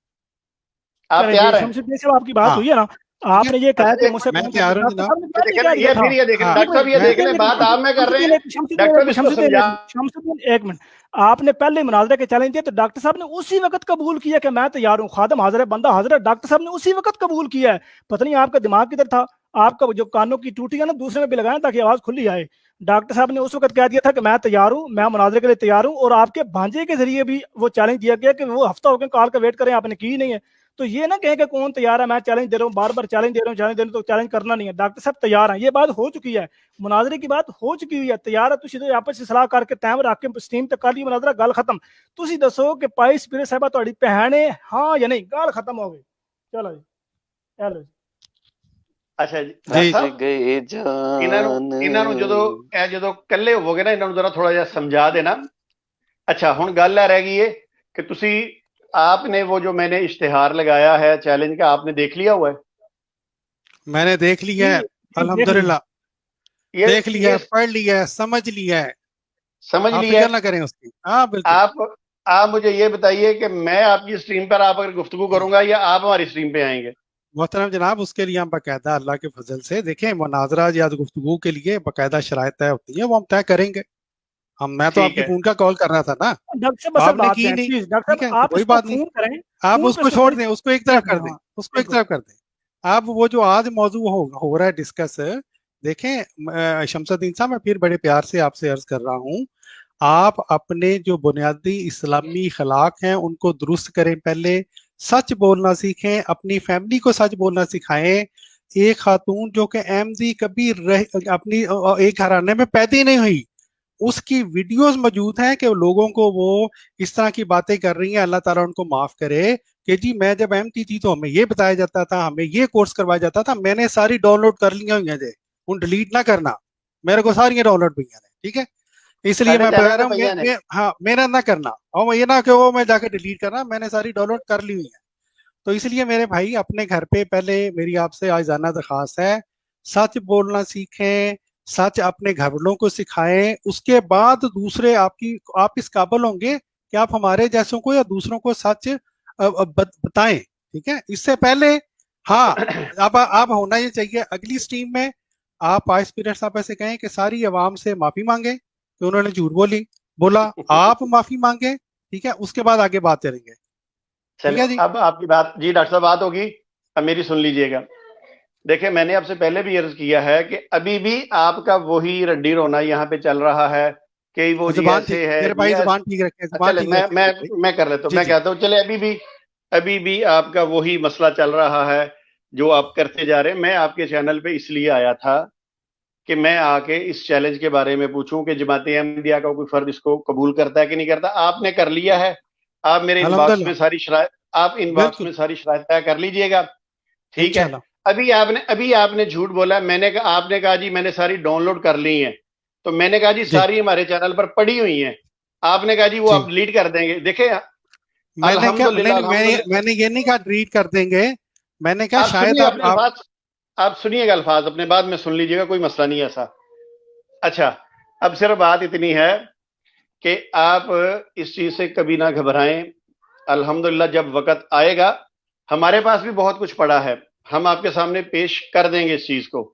आप तैयार हैं? शम्सुद्दीन साहब आपकी बात हुई है ना, आपने ये कहा कि मुझसे मैं तैयार हूं जनाब। ये फिर ये देख डॉक्टर साहब, ये देख लें, बात आप में कर रहे हैं। शम्सुद्दीन एक मिनट, आपने पहले मुनाजरे के चैलेंज दिए तो डॉक्टर साहब ने उसी वक्त कबूल किया कि मैं तैयार हूं, खादम हाजिर है, बंदा हाजिर है। डॉक्टर साहब ने उसी वक्त कबूल किया है। पता नहीं आपका दिमाग किधर था, आपका जो कानों की टूटियां ना दूसरे में भी लगाएं ताकि आवाज खुली आए। डॉक्टर साहब ने उस वक्त कह दिया था कि मैं तैयार हूं, मैं मुनाजरे के लिए तैयार हूं, और आपके भांजे के जरिए भी वो चैलेंज दिया गया कि वो हफ्ता हो गया कॉल का वेट करें, आपने की नहीं है। तो ये ना कहें कि कौन तैयार है, मैं चैलेंज दे रहा हूँ, बार बार चैलेंज दे रहा हूँ, तो चैलेंज करना नहीं है। डॉक्टर साहब तैयार हैं, ये बात हो चुकी है, मुनाजरे की बात हो चुकी हुई है, तैयार है। तुसी आपस में सलाह करके टाइम रख के स्टीम तक कर ली मुनाजरा, गल खत्म। तुसी दसो कि पाई स्पिरिट साहब ਤੁਹਾਡੀ ਭੈਣ है हाँ या नहीं, गल खत्म हो गई। चलो जी, चलो जी। ਅੱਛਾ ਜੀ, ਇਹਨਾਂ ਨੂੰ ਜਦੋਂ ਇਕੱਲੇ ਹੋਵੋਗੇ ਨਾ, ਇਹਨਾਂ ਨੂੰ ਜ਼ਰਾ ਥੋੜਾ ਜਿਹਾ ਸਮਝਾ ਦੇਣਾ। अच्छा हुण गल रह गई है कि तुसी आपने वो जो मैंने इश्तिहार लगाया है चैलेंज का, आपने देख लिया हुआ है? मैंने देख लिया है अल्हम्दुलिल्लाह, देख लिया है, पढ़ लिया है, समझ लिया है, फिक्र ना करें उसकी। हाँ बिल्कुल। आप मुझे ये बताइए कि मैं आपकी स्ट्रीम पर आप अगर गुफ्तगू करूंगा या आप हमारी स्ट्रीम पे आएंगे? मोहतरम जनाब, उसके लिए हम बाकायदा अल्लाह के फजल से देखें, मुनाजरा या गुफ्तगू के लिए बाकायदा शराइत तय होती है, वो हम तय करेंगे। मैं तो आपकी फोन का कॉल कर रहा था ना, आपने की नहीं, ठीक है, कोई बात नहीं, आप उसको छोड़ दें, उसको एक तरफ कर दें, उसको एक तरफ कर दें। आप वो जो आज मौजू हो रहा है डिस्कस, देखें शम्सुद्दीन साहब, मैं फिर बड़े प्यार से आपसे अर्ज कर रहा हूँ, आप अपने जो बुनियादी इस्लामी अखलाक हैं उनको दुरुस्त करें, पहले सच बोलना सीखें, अपनी फैमिली को सच बोलना सिखाएं। एक खातून जो कि अहमदी कभी अपनी एक घराने में पैदा ही नहीं हुई, उसकी वीडियोस मौजूद हैं कि लोगों को वो इस तरह की बातें कर रही हैं, अल्लाह ताला उनको माफ करे, कि जी मैं जब एमटी थी तो हमें ये बताया जाता था, हमें ये कोर्स करवाया जाता था, मैंने सारी डाउनलोड कर ली हुई हैं, उन डिलीट ना करना, मेरे को सारी डाउनलोड हुई हैं, ठीक है। इसलिए मैं बता रहा हूँ, हाँ मेरा ना करना, और ये ना कि वो मैं जाकर डिलीट करना, मैंने सारी डाउनलोड कर ली हुई है। तो इसलिए मेरे भाई अपने घर पे पहले मेरी आपसे आजाना दरखास्त है, सच बोलना सीखें, सच अपने घर वालों को सिखाएं, उसके बाद दूसरे आप इस काबिल होंगे कि आप हमारे जैसों को या दूसरों को सच बताएं, ठीक है। इससे पहले हाँ अब होना ये चाहिए, अगली स्ट्रीम में आप आइस पीरियड साहब ऐसे कहें कि सारी आवाम से माफी मांगे कि उन्होंने झूठ बोला, आप माफी मांगे, ठीक है, उसके बाद आगे बात करेंगे। चलिए अब आपकी बात जी डॉक्टर साहब बात होगी, अब मेरी सुन लीजिएगा। देखिए मैंने आपसे पहले भी अर्ज किया है कि अभी भी आपका वही रड्डी रोना यहाँ पे चल रहा है कि वो जी ऐसे है, मेरे भाई जुबान ठीक रखे, मैं कर लेता हूँ, मैं कहता हूँ चले अभी भी आपका वही मसला चल रहा है जो आप करते जा रहे हैं। मैं आपके चैनल पे इसलिए आया था कि मैं आके इस चैलेंज के बारे में पूछूं कि जमात अहमदिया का कोई फर्द इसको कबूल करता है कि नहीं करता। आपने कर लिया है, आप मेरे इनबॉक्स में सारी शराइत तय कर लीजिएगा, ठीक है। अभी आपने झूठ बोला, आपने कहा जी मैंने सारी डाउनलोड कर ली हैं, तो मैंने कहा जी सारी हमारे चैनल पर पड़ी हुई हैं, आपने कहा जी वो आप डिलीट कर देंगे। देखे میں نے یہ نہیں کہا ڈیلیٹ کر دیں گے, میں نے کہا شاید آپ سنیے گا الفاظ اپنے بعد میں سن لیجیے گا, کوئی مسئلہ نہیں ایسا. اچھا اب صرف بات اتنی ہے کہ آپ اس چیز سے کبھی نہ گھبرائیں. الحمدللہ جب وقت آئے گا, ہمارے پاس بھی بہت کچھ پڑا ہے, ہم آپ کے سامنے پیش کر دیں گے اس چیز کو.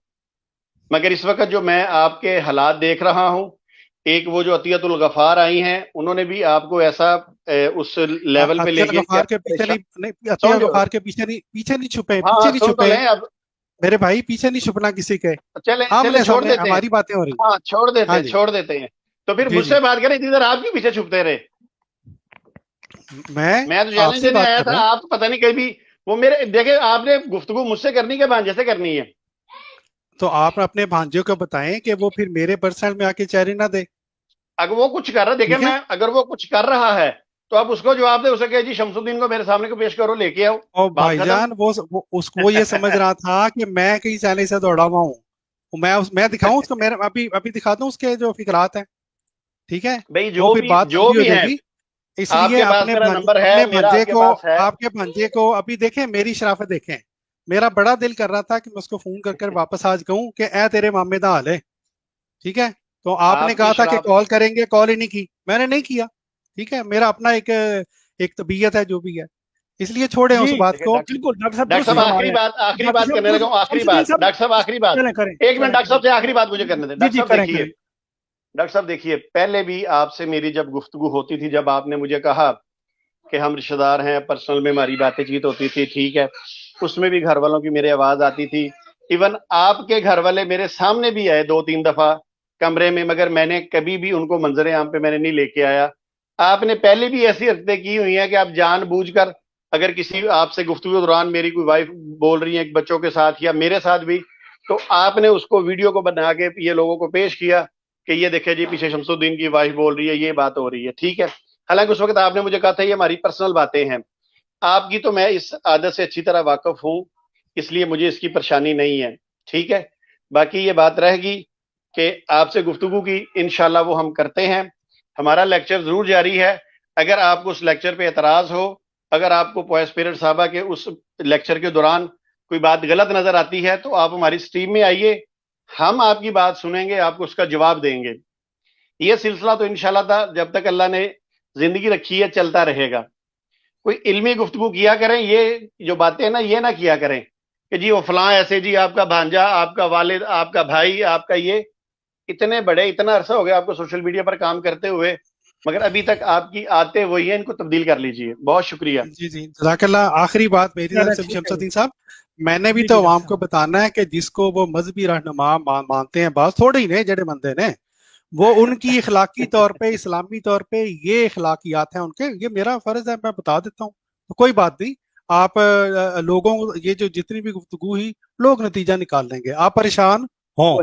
مگر اس وقت جو میں آپ کے حالات دیکھ رہا ہوں, ایک وہ جو عطیت الغفار آئی ہیں, انہوں نے بھی آپ کو ایسا اس لیول پہ لے گئے. غفار کے پیچھے نہیں چھپے, پیچھے نہیں چھپے میرے بھائی, پیچھے نہیں چھپنا کسی کے. چلیں چھوڑ دیتے ہیں, ہماری باتیں ہو رہی ہیں. ہاں چھوڑ دیتے ہیں. تو پھر مجھ سے بات کریں ادھر, آپ کیوں پیچھے چھپتے رہے؟ میں تو چیلنج دینے آیا تھا, آپ پتہ نہیں کبھی وہ میرے دیکھیں, آپ نے گفتگو مجھ سے کرنی ہے بھانجے سے کرنی ہے. تو آپ اپنے بھانجے کو بتائیں کہ وہ پھر میرے پرسنل میں آ کے چیلنج نہ دے. اگر وہ کچھ کر رہا ہے, دیکھیں میں اگر وہ کچھ کر رہا ہے تو آپ اس کو جواب دے, اسے کہ جی شمس الدین کو میرے سامنے کو پیش کرو, لے کے آؤ. اور بھائی جان وہ یہ سمجھ رہا تھا کہ میں کہیں چیلنج سے دوڑا ہوا ہوں, میں دکھاؤں اس کو, میرا ابھی دکھاتا ہوں اس کے جو فکرات ہیں, ٹھیک ہے بھائی جو بھی ہے. اس لیے اپنے آپ کے بھانجے کو ابھی دیکھیں, میری شرافت دیکھیں. میرا بڑا دل کر رہا تھا کہ میں اس کو فون کر واپس آج کہوں کہ اے تیرے مامے دا حال ہے, ٹھیک ہے. تو آپ نے کہا تھا کہ کال کریں گے, کال ہی نہیں کی, میں نے نہیں کیا, ٹھیک ہے. میرا اپنا ایک طبیعت ہے جو بھی ہے, اس لیے چھوڑیں اس بات کو. ڈاکٹر صاحب آخری بات کرنے لگا ہوں, آخری بات. ڈاکٹر صاحب آخری بات, ایک منٹ ڈاکٹر صاحب سے آخری بات مجھے کرنے دیں. ڈاکٹر صاحب دیکھیے, پہلے بھی آپ سے میری جب گفتگو ہوتی تھی, جب آپ نے مجھے کہا کہ ہم رشتہ دار ہیں, پرسنل میں ہماری باتیں چیت ہوتی تھی, ٹھیک ہے, اس میں بھی گھر والوں کی میرے آواز آتی تھی. ایون آپ کے گھر والے میرے سامنے بھی آئے 2-3 دفعہ کمرے میں, مگر میں نے کبھی بھی ان کو منظر عام پہ میں نے نہیں لے کے آیا. آپ نے پہلے بھی ایسی حرکتیں کی ہوئی ہیں کہ آپ جان بوجھ کر, اگر کسی آپ سے گفتگو دوران میری کوئی وائف بول رہی ہے بچوں کے ساتھ یا میرے ساتھ بھی, تو آپ نے اس کو ویڈیو کو بنا کے یہ لوگوں کو پیش کیا کہ یہ دیکھیں جی پیچھے شمس الدین کی وائف بول رہی ہے, یہ بات ہو رہی ہے, ٹھیک ہے. حالانکہ اس وقت آپ نے مجھے کہا تھا یہ ہماری پرسنل باتیں ہیں. آپ کی تو میں اس عادت سے اچھی طرح واقف ہوں, اس لیے مجھے اس کی پریشانی نہیں ہے, ٹھیک ہے. باقی یہ بات رہے گی کہ آپ سے گفتگو کی انشاءاللہ وہ ہم کرتے ہیں. ہمارا لیکچر ضرور جاری ہے. اگر آپ کو اس لیکچر پہ اعتراض ہو, اگر آپ کو پوائس پیریڈ صاحبہ کے اس لیکچر کے دوران کوئی بات غلط نظر آتی ہے, تو آپ ہماری سٹریم میں آئیے, ہم آپ کی بات سنیں گے, آپ کو اس کا جواب دیں گے. یہ سلسلہ تو انشاءاللہ تھا جب تک اللہ نے زندگی رکھی ہے چلتا رہے گا. کوئی علمی گفتگو کیا کریں, یہ جو باتیں نا یہ نہ کیا کریں کہ جی وہ فلاں ایسے, جی آپ کا بھانجا, آپ کا والد, آپ کا بھائی, آپ کا یہ. اتنے بڑے, اتنا عرصہ ہو گیا آپ کو سوشل میڈیا پر کام کرتے ہوئے, مگر ابھی تک آپ کی عادتیں وہی ہیں, ان کو تبدیل کر لیجئے. بہت شکریہ. جی جزاک اللہ. آخری بات میری طرف سے شمس الدین صاحب, میں نے بھی تو عوام کو بتانا ہے کہ جس کو وہ مذہبی رہنما مانتے ہیں, بعض تھوڑے ہی نے جڑے مندے نے, وہ ان کی اخلاقی طور پہ, اسلامی طور پہ یہ اخلاقیات ہیں ان کے, یہ میرا فرض ہے, میں بتا دیتا ہوں. کوئی بات نہیں, آپ لوگوں یہ جو جتنی بھی گفتگو ہی, لوگ نتیجہ نکال لیں گے, آپ پریشان ہوں.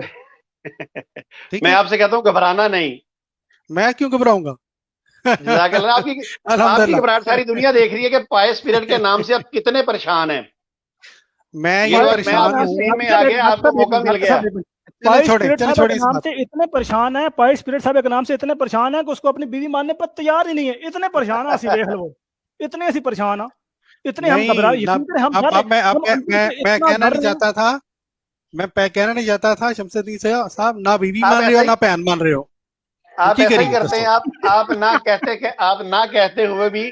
میں آپ سے کہتا ہوں گھبرانا نہیں. میں کیوں گھبراؤں گا؟ جزاک اللہ. آپ کی گھبراہٹ ساری دنیا دیکھ رہی ہے کہ پائس پیریڈ کے نام سے آپ کتنے پریشان ہیں. میں یہ پریشان ہوں. میں آگے آپ کو موقع مل گیا. پائس پیریڈ صاحب کے نام سے اتنے پریشان ہیں, پائس پیریڈ صاحب کے نام سے اتنے پریشان ہیں کہ اس کو اپنی بیوی ماننے پر تیار ہی نہیں ہے. اتنے پریشان ہیں, اسی دیکھ لو, اتنے ایسی پریشان ہیں, اتنے ہم گھبرائے. میں کہنا نہیں چاہتا تھا, کہنا نہیں چاہتا تھا شمس الدین صاحب, نہ بیوی مان رہے ہو نہ بہن مان رہے ہو. آپ ایسا ہی کرتے ہیں, آپ نہ کہتے ہوئے بھی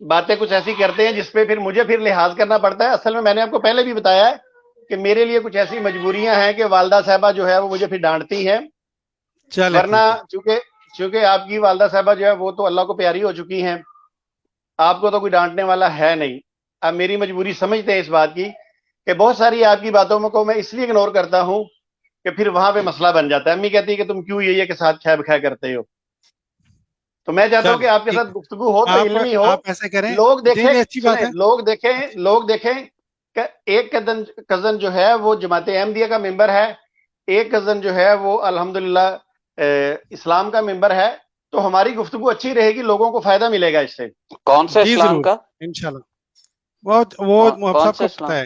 باتیں کچھ ایسی کرتے ہیں جس پہ پھر مجھے لحاظ کرنا پڑتا ہے. اصل میں نے آپ کو پہلے بھی بتایا ہے کہ میرے لیے کچھ ایسی مجبوریاں ہیں کہ والدہ صاحبہ جو ہے وہ مجھے پھر ڈانٹتی ہیں. ورنہ چونکہ آپ کی والدہ صاحبہ جو ہے وہ تو اللہ کو پیاری ہو چکی ہیں, آپ کو تو کوئی ڈانٹنے والا ہے نہیں. آپ میری مجبوری سمجھتے ہیں اس بات کی کہ بہت ساری آپ کی باتوں کو میں اس لیے اگنور کرتا ہوں کہ پھر وہاں پہ مسئلہ بن جاتا ہے. امی کہتی ہے کہ تم کیوں یہ کے ساتھ کھہ بکھا کرتے ہو. تو میں چاہتا ہوں کہ آپ کے ساتھ گفتگو ہو تو علمی ہو, لوگ دیکھیں کہ ایک کزن جو ہے وہ جماعت احمدیہ کا ممبر ہے, ایک کزن جو ہے وہ الحمدللہ اسلام کا ممبر ہے. تو ہماری گفتگو اچھی رہے گی, لوگوں کو فائدہ ملے گا اس سے. کون سے اسلام کا؟ انشاءاللہ وہ سب کو پتہ ہے.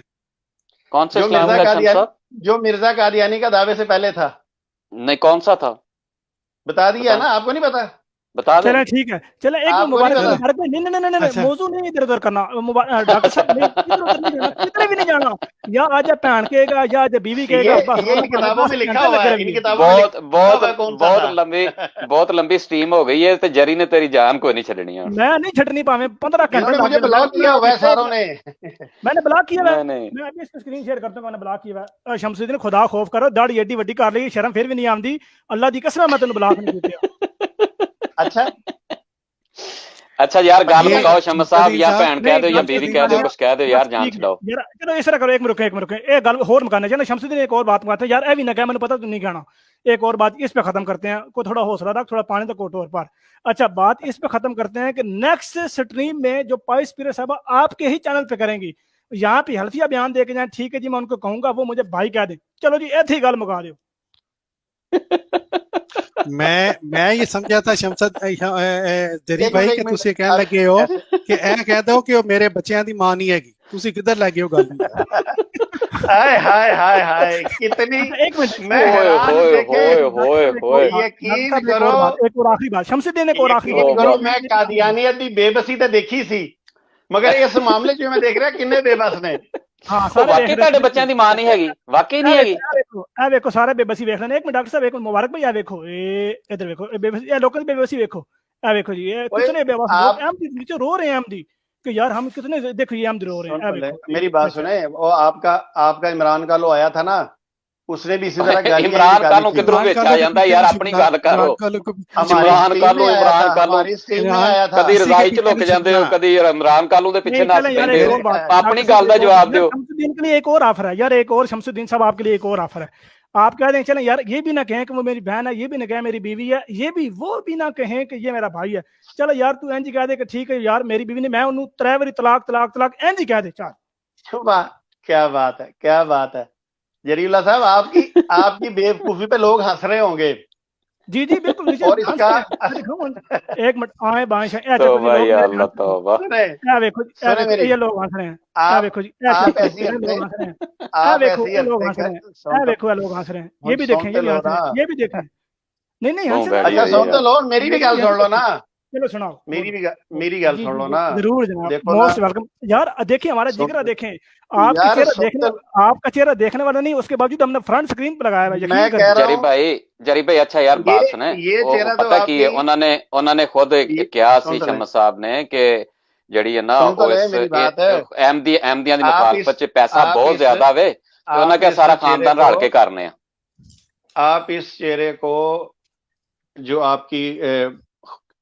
کون سے اسلام کا؟ جو مرزا قادیانی کا دعوے سے پہلے تھا. نہیں, کون سا تھا بتا دیا نا, آپ کو نہیں پتا؟ बता दो। चले ठीक है, चले एक आपको मुबारक नहीं पता? मुबारक भाई, नहीं नहीं नहीं नहीं अच्छा। मौजू नहीं इधर उधर करना, डॉक्टर साहब नहीं, इधर उधर नहीं जाना, किधर भी नहीं जाना, या आज भैन कहेगा या आज बीवी कहेगा, बस ये इन किताबों में लिखा हुआ है, इन किताबों में बहुत लिखा हुआ है, बहुत कौन सा था? बहुत लंबी स्ट्रीम हो गई है, तो जरी ने तेरी जान को नहीं छड़नी है। मैं नहीं छटनी पावे 15 इन्होंने घंटे मुझे ब्लॉक किया हुआ है सारों ने। मैंने ब्लॉक किया हुआ है, नहीं मैं अभी इसको स्क्रीन शेयर करता हूं, मैंने ब्लॉक किया हुआ है। शमसुद्दीन खुदा खौफ करो, दाढ़ी एडी वड्डी कर ली, शर्म फिर भी नहीं आंदी, अल्लाह दी कसम मैं तेन ब्लॉक नहीं किया। अच्छा अच्छा यार गाल ये पकाओ शम्स साहब, या नहीं, भैन कह दो या नहीं, बीवी नहीं, कह दो, नहीं, कुछ कह दो यार, जान ठीक है, छड़ाओ। यार चलो इस तरह करो, एक मिनट रुके एक गल होर मकाने चलो शमसुद्दीन एक और बात मकाते यार, ए भी ना कह, मैंने पता तू नहीं कहना, एक और बात इस पे खत्म करते हैं, को थोड़ा हौसला रख, थोड़ा पानी तो कोटोर पर। अच्छा बात इस पे खत्म करते हैं कि नेक्स्ट स्ट्रीम में जो पाइस पीर साहब आपके ही चैनल पे करेंगी, यहाँ पे हल्फिया बयान दे के जाए, ठीक है जी मैं उनको कहूंगा, वो मुझे भाई कह दे, चलो जी ऐसी ही गल मुका दो। मैं ये समझा था शमसद दरी एक भाई मिनट, कि एक तुसी मिनट, कहन लगे हो कि ऐ कह दो कि वो मेरे बच्चों की मां नहीं हैगी, तुसी किधर लगे हो गल हाय हाय हाय हाय कितनी एक मिनट, मैं हैरान देखे, होए यकीन करो, एक और आखिरी बात शमसुद्दीन, एक और आखिरी यकीन बात करो मैं कादियानियत दी बेबसी तो देखी सी, मगर इस मामले च मैं देख रहा किन्ने बेबस ने। हाँ तो वाकई ਤੁਹਾਡੇ ਬੱਚਿਆਂ ਦੀ ਮਾਂ ਨਹੀਂ ਹੈਗੀ, वाकई नहीं हैगी। ए देखो सारे बेबसी देख लेने, एक मिनट डॉक्टर साहब एक मिनट मुबारक भाई, आ देखो ए इधर देखो, बेबसी ए लोकल बेबसी देखो, आ देखो जी ये कितने बेबस आप- अहमदी नीचे रो रहे हैं, अहमदी कि यार हम कितने, देखो ये अहमदी रो रहे हैं, आ देखो मेरी बात सुने, वो आपका इमरान का लो आया था ना, उसने भी इसी तरह गालियां इमरान निकाली कालू थी। किधरों बेच आ जाता है यार, अपनी गल करो। इमरान कालू हमारी स्ट्रीम में आया था। कदी रजाई च लुक जाते हो, कदी इमरान कालू दे पीछे नस पैंदे हो, अपनी गल दा जवाब दो। शमसुद्दीन के लिए एक और ऑफर है यार, एक और शमसुद्दीन साहब आपके लिए एक और ऑफर है, आप कह दें चलें यार, ये भी ना कहें कि वो मेरी बहन है, ये भी ना कहें मेरी बीवी है, ये भी वो भी ना कहें कि ये मेरा भाई है, चलो यार तू इंज कह दे कि ठीक है यार मेरी बीवी ने, मैं उन्होंने 3 बारी तलाक तलाक तलाक इंज कह दे चार। क्या बात है, क्या बात है जरीउल्लाह साहब, आपकी बेवकूफी पे लोग हंस रहे होंगे। जी जी बिल्कुल नीचे और इसका एक मिनट आए बाएं तौबा या अल्लाह तौबा। देखो ये लोग हंस रहे हैं, आप देखो जी आप ऐसी लोग हंस रहे हैं, आप देखो ऐसी ये लोग हंस रहे हैं, देखो ये लोग हंस रहे हैं, ये भी देखें, ये भी हंस रहे हैं, ये भी देखें, नहीं नहीं हंस रहे हैं। अच्छा सुन तो लो, मेरी भी गल सुन लो ना, चलो सुनाओ मेरी गल सुन लो ना, जरूर जनाब, देखो मोस्ट ना। वेलकम यार, देखिए हमारा सुन- जिगरा देखें, आपका यार, चेहरा सुन देखने, तो- आपका चेहरा देखने वाला नहीं, उसके बावजूद हमने फ्रंट स्क्रीन पर लगाया हुआ है, मैं यकीन कह करें। रहा हूँ जरी भाई अच्छा यार बात सुने, ये वो चेहरा तो पता की है, आपकी- उन्होंने खुद ये- किया सुन सी तो ले। शम्स साहब ने कि जड़ी है ना सुन तो वो ले, इस मेरी बात है। अहमदियां दी आप मुखालफत च पैसा आप बहुत इस- ज्यादा वे, तो उन्होंने क्या इस सारा चेहरे खानदान रल को- के करने हैं। आप इस चेहरे को, जो आपकी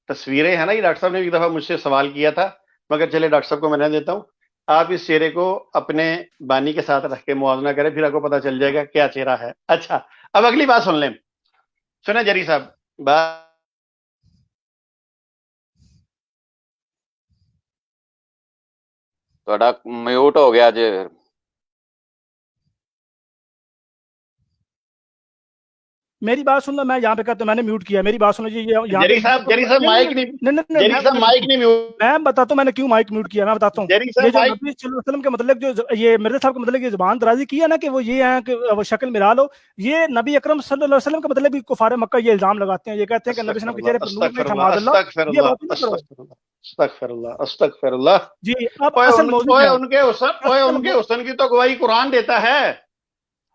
तस्वीरें है ना, ये डॉक्टर साहब ने एक दफा मुझसे सवाल किया था, मगर चले डॉक्टर साहब को मैं देता हूँ, आप इस चेहरे को अपने बानी के साथ रख के मुआवजा करें, फिर आपको पता चल जाएगा क्या चेहरा है। अच्छा अब अगली बात सुन लें, सुने जरी साहब बात, थोड़ा म्यूट हो गया जे, मेरी बात सुन लो, मैं यहाँ पे कहता हूँ मैंने म्यूट किया, मेरी बात सुनो जी, जरी साहब माइक नहीं, जरी साहब माइक नहीं म्यूट, मैं बताता हूँ मैंने क्यों माइक म्यूट किया, मैं बताता हूँ। जरी ये साहब जो माइक, नबी सल्लल्लाहु अलैहि वसल्लम के मतलब जो ये मिर्जा साहब के मतलब ये जुबान दराजी की है ना कि वो ये है कि वो शक्ल मिला लो, ये नबी अकरम सल्लल्लाहु अलैहि वसल्लम का मतलब भी कुफार मक्का ये इल्जाम लगाते हैं, ये कहते हैं कि नबी सल्लल्लाहु अलैहि वसल्लम के चेहरे पर नूर नहीं था, मादअल्लाह, ये बात नहीं करो अस्तगफिरुल्लाह। जी। अब असल मौजू क्या है? उनके हुस्न की तो गवाही कुरान देता है।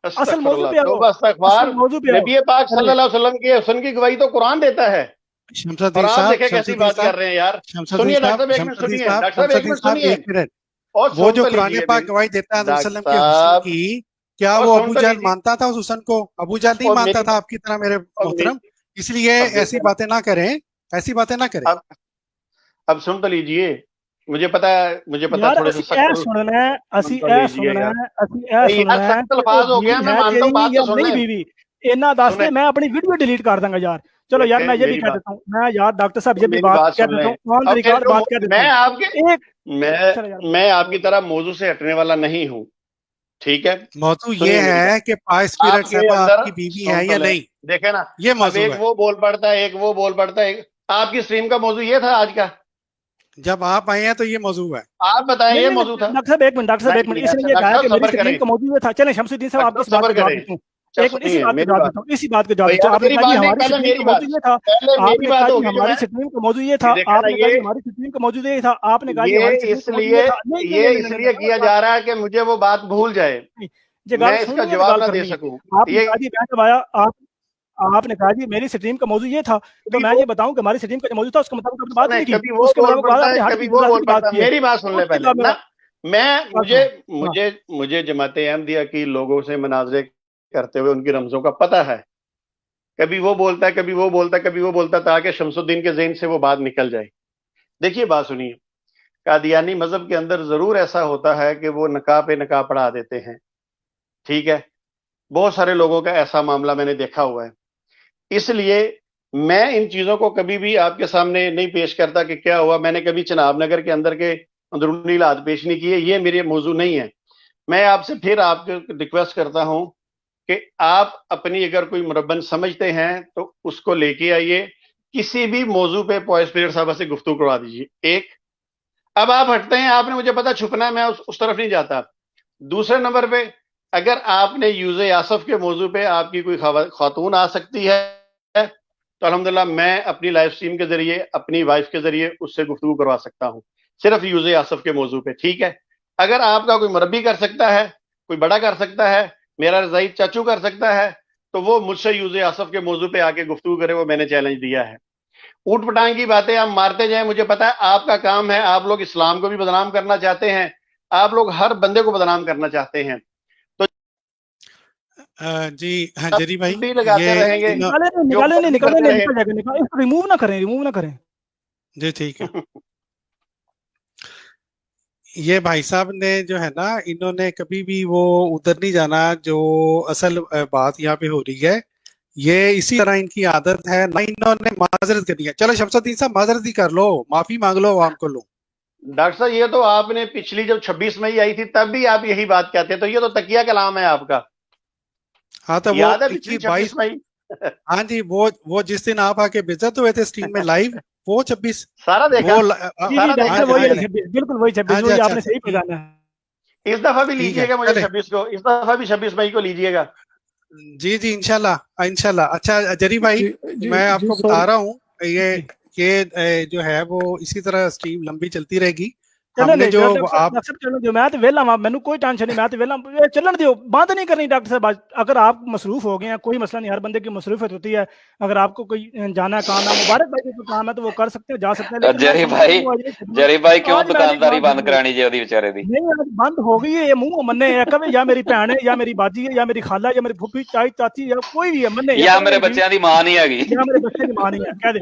असल मौजू पे आओ, अस्तगफार, असल मौजू पे आओ। नबी पाक सल्लल्लाहु अलैहि वसल्लम के हुस्न की गवाही तो कुरान देता है। शमसुद्दीन और आप साहब, देखें कैसी बात कर रहे हैं यार। सुनिए डॉक्टर साहब, एक मिनट सुनिए, डॉक्टर साहब एक मिनट सुनिए, एक मिनट, और वो सुन जो तो कुरान लीजिए पाक मेरी- गवाही देता है डॉक्टर वसल्लम के हुस्न साहब, की, क्या और वो सुन अबू तो जहल लीजिए। मानता था उस हुस्न को? अबू जहल नहीं और मानता मेरी- था आपकी तरह मेरे मोहतरम, इसलिए अब ऐसी बातें ना करें, ऐसी बातें ना करें। अब सुन तो लीजिए, मुझे पता है यार थोड़े से ਅਸੀਂ ਇਹ ਸੁਣਨਾ ਹੈ, ਅਸੀਂ सुन तो ਇਹ लीजिए सुनना यार। है, ਅਸੀਂ ਇਹ नहीं, सुनना यार, है सख्त अल्फाज हो गया, मैं मानता हूँ, बात तो सुन नहीं लें। बीवी इन्ना दस दे, सुने। मैं अपनी वीडियो डिलीट कर दूंगा यार। चलो यार, देखें, मैं ये भी मेरी कह बात- देता हूँ, मैं यार डॉक्टर साहब ये भी मेरी बात बात कह सुन देता लें। हूँ, ऑन द अब रिकॉर्ड बात कह देता मैं हूँ। आपके एक चलो यार। मैं आपकी तरह मौजू से हटने वाला नहीं हूँ, ठीक है। मौजू सुनिए ये मेरी है कि पाइस पीरियड आपके साहब अंदर आपकी बीवी सुन है तो या ले। नहीं, देखे ना, ये अब मौजू एक है। वो बोल पड़ता है, एक वो बोल पड़ता है। आपकी स्ट्रीम का मौजू ये था आज का, जब आप आए हैं तो ये मौजू है। आप बताएं, ये मौजू था। डॉक्टर साहब एक मिनट, डॉक्टर साहब एक मिनट, इसने ये कहा कि मेरी स्क्रीन का मौजूद था। चले शमसुद्दीन साहब, आप इस बात सब्र का जवाब करें। देते हैं। एक मिनट इसी बात को जवाब देता हूँ, इसी बात को जवाब देता हूँ। आपने कहा हमारी स्ट्रीम का मौजूद ये था, आपने कहा कि हमारी स्ट्रीम का मौजूद ये था, आपने कहा हमारी स्ट्रीम का मौजूद ये था, आपने कहा ये इसलिए किया जा रहा है कि मुझे वो बात भूल जाए, मैं इसका जवाब ना दे सकूं। आपने कहा जी मैं जब आया आपने कहा जी मेरी स्ट्रीम का मौजूद ये था, तो मैं ये बताऊं कि हमारी स्ट्रीम का मौजूद था, उसके मुताबिक बात नहीं की। कभी वो बोल पड़ता है, कभी वो बोल पड़ता है। मेरी बात सुन ले पहले ना, मुझे जमाते अहमदिया की लोगों से मुनाजरे करते हुए उनकी रमजों का पता है। कभी वो बोलता है, कभी वो बोलता है, कभी वो बोलता है, ताकि शमसुद्दीन के ज़हन से वो बात निकल जाए। देखिए बात सुनिए, कादियानी मजहब के अंदर जरूर ऐसा होता है कि वो नकाब पे नकाब पढ़ा देते हैं, ठीक है, बहुत सारे लोगों का ऐसा मामला मैंने देखा हुआ है। इसलिए मैं इन चीजों को कभी भी आपके सामने नहीं पेश करता कि क्या हुआ, मैंने कभी चनाब नगर के अंदर के अंदरूनी हालात पेश नहीं किए, ये मेरे मौजू नहीं है। मैं आपसे फिर आपको रिक्वेस्ट करता हूं कि आप अपनी अगर कोई मुरब्बन समझते हैं तो उसको लेके आइए, किसी भी मौजू पे पॉइस पीरियड साहब से गुफ्तगू करवा दीजिए। एक, अब आप हटते हैं, आपने मुझे पता छुपना है, मैं उस तरफ नहीं जाता। दूसरे नंबर पे, अगर आपने यूज़े यासफ के मौजू पे आपकी कोई खातून आ सकती है तो अल्हम्दुलिल्लाह मैं अपनी लाइव स्ट्रीम के जरिए, अपनी वाइफ के जरिए उससे गुफ्तगू करवा सकता हूं, सिर्फ यूज़े यासफ के मौजू पे, ठीक है। अगर आपका कोई मुरब्बी कर सकता है, कोई बड़ा कर सकता है, मेरा रज़ाई चाचू कर सकता है, तो वो मुझसे यूज़े यासफ के मौजू पे आके गुफ्तगू करे, वो मैंने चैलेंज दिया है। ऊट पटांग की बातें आप मारते जाएं, मुझे पता है आपका काम है, आप लोग इस्लाम को भी बदनाम करना चाहते हैं, आप लोग हर बंदे को बदनाम करना चाहते हैं। तो जी हाँ जरी भाई, भी लगाते रहेंगे, रिमूव ना करें जी, ठीक है। ये भाई साहब ने जो है ना, इन्होंने कभी भी वो उधर नहीं जाना जो असल बात यहाँ पे हो रही है। ये इसी तरह इनकी आदत है ना, इन्होंने माजरत करनी है। चलो शमसुद्दीन साहब माजरत ही कर लो, माफी मांग लो आवाम को। लो डॉक्टर साहब, ये तो आपने पिछली जब 26 मई आई थी तब भी आप यही बात कहते, तो ये तो तकिया कलाम है आपका। हाँ तो याद वो है पिछली 26 मई? हाँ जी, वो जिस दिन आप आके बेइज्जत हुए थे स्ट्रीम में लाइव, वो 26 सारा देखा, बिल्कुल वही 26 आपने सही पहचाना है। इस दफा भी लीजिएगा मुझे 26 को, इस दफा भी 26 मई को लीजिएगा। जी जी इंशाल्लाह इंशाल्लाह। अच्छा जरी भाई, मैं आपको बता रहा हूँ ये जो है वो इसी तरह स्ट्रीम लंबी चलती रहेगी। हमने जो आप जो मैं तो वेला मैंने कोई टेंशन नहीं, मैं तो वेला चलन दियो, बात नहीं करनी डॉक्टर साहब। अगर आप मसरूफ हो गए हैं कोई मसला नहीं, हर बंदे की मसरूफियत होती है। अगर आपको कोई जाना है काम है, मुबारक भाई को काम है तो वो कर सकते हैं, जा सकते हैं। जरी भाई क्यों दुकानदारी बंद करानी जी बेचारे दी? नहीं बंद हो गई है, ये मुंह मन्ने है, कभी या मेरी भैन है या मेरी बाजी है या मेरी खाला या मेरी फुफी चाई चाची या कोई भी है मन्ने, या मेरे बच्चों की मां नहीं हैगी, या मेरे बच्चे की मां नहीं है, कह दे।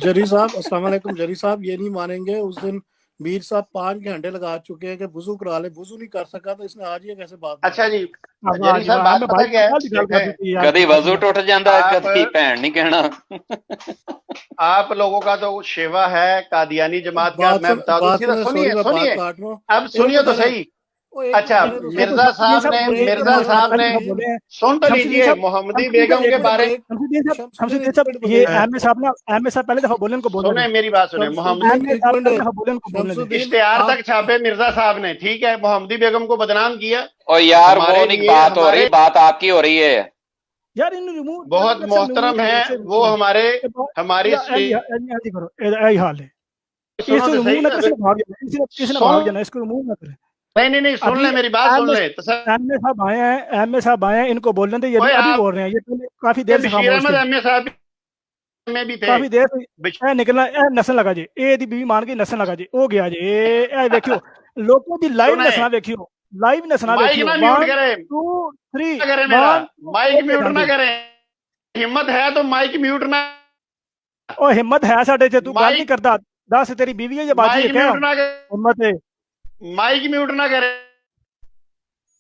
जरी साहब अस्सलाम वालेकुम। जरी साहब ये नहीं मानेंगे, उस दिन मीर साहब 5 घंटे लगा चुके हैं कि वुजू करा ले, वुजू नहीं कर सका तो इसने आज ये कैसे बात। अच्छा जी जरी साहब, बात पता क्या है, कभी वजू टूट जाता है, कभी भैन नहीं कहना। आप लोगों का तो शेवा है कादियानी जमात का, मैं बता दूं। सुनिए अब सुनिए तो सही। अच्छा मिर्जा साहब ने सुन तो लीजिए, मोहम्मदी बेगम के बारे में ये अहमद साहब पहले दफा बोले उनको बोलने, सुने मेरी बात सुने। मोहम्मदी इश्तिहार तक छापे मिर्जा साहब ने, ठीक है, मोहम्मदी बेगम को बदनाम किया। और यार वो नहीं बात हो रही, बात आपकी हो रही है यार। बहुत मोहतरम है वो, हमारी हाल है, इसको रिमूव ना करें। नहीं सुन ले मेरी बात, सुन ले। एमए साहब आए हैं, इनको बोल रहे थे, ये अभी बोल रहे हैं, ये काफी देर से काफी देर से निकलना नसन लगा जी, ए दी बीवी मान के नसन लगा जी, हो गया जी। ए देखियो लोगों दी लाइव नसना देखियो, लाइव नसना देखियो। 1 2 3 माइक म्यूट ना करें, हिम्मत है तो माइक म्यूट ना। ओ हिम्मत है साडे च, तू गल नहीं करदा, दस तेरी बीवी है या बाजी है, क्या हिम्मत है? माइक म्यूट ना करे,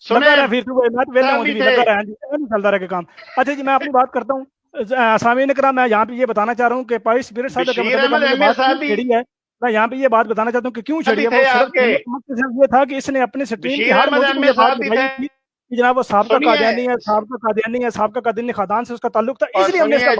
सुने फिर तू मैं तो वेला होती लगा रहा है जी, नहीं चलता रहे काम। अच्छा जी मैं अपनी बात करता हूँ। सामीन कराम, मैं यहाँ पे ये बताना चाह रहा हूँ कि पाइस स्पिरिट साहब छेड़ी है, मैं यहाँ पे ये बात बताना चाहता हूँ कि क्यों छेड़ी है। ये था कि इसने अपने स्ट्रीम की हर जनाब वो साहब का कादियानी है, साहब का कादियानी खानदान से उसका ताल्लुक था, इसलिए हमने इसका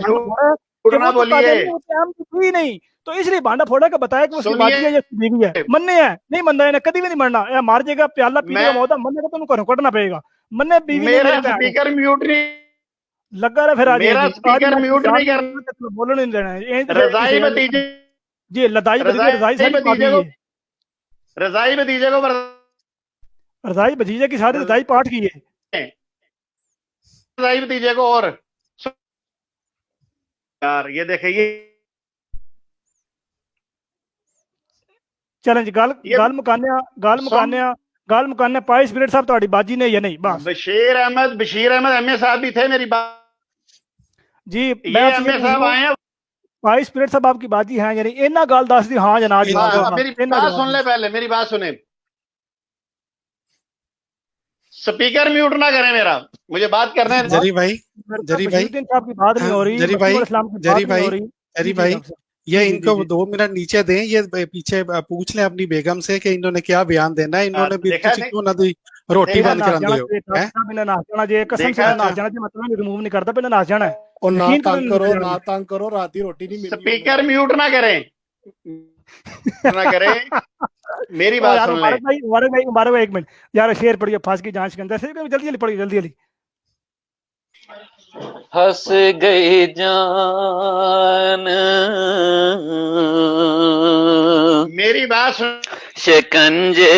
नहीं, तो इसलिए बांडा फोड़ा का बताया कि उसकी बात है, बीवी है, मन्ने है नहीं मनना है, कभी भी नहीं मरना, मार जाएगा प्याला पीने का मौका, मन्ने का तो कटना पड़ेगा, मन्ने बीवी। मेरा स्पीकर म्यूट नहीं लगा रहा फिर मेरा स्पीकर म्यूट नहीं कर, बोलने नहीं देना है। रजाई भतीजे जी रजाई भतीजे को रजाई भतीजे की शादी रजाई पाठ की है, रजाई भतीजे को। और यार ये देखिए, चलें जी गल मुकाने पाई स्पिरिट साहब ਤੁਹਾਡੀ ਬਾਜੀ ਨੇ या नहीं? बस बशीर अहमद एमए साहब भी थे मेरी बात जी, मैं एमए साहब आए हैं। पाई स्पिरिट साहब आपकी बाजी है यानी इन्ना गल दस दी। हाँ जनाब मेरी बात सुन ले, पहले मेरी बात सुने। स्पीकर म्यूट ना करें मेरा, मुझे बात करने हैं। जरी भाई साहब की बात नहीं हो रही, जरी भाई ये इनको 2 मिनट नीचे दें, ये पीछे पूछ लें अपनी बेगम से कि इन्होंने क्या बयान देना है। इन्होंने भी क्यों ना दी रोटी बंद कर दो कसम से नाच जाना जी, मतलब रिमूव नहीं करता, पहले नाच जाना है। और ना तंग करो रात ही रोटी नहीं मिलती। स्पीकर म्यूट ना करें मेरी बात सुन ले। मुबारक भाई 1 मिनट यार, शेर पढ़िए फांस की जांच के अंदर से, जल्दी पढ़िए जल्दी। हंस गई जान मेरी बात सुन, शिकंजे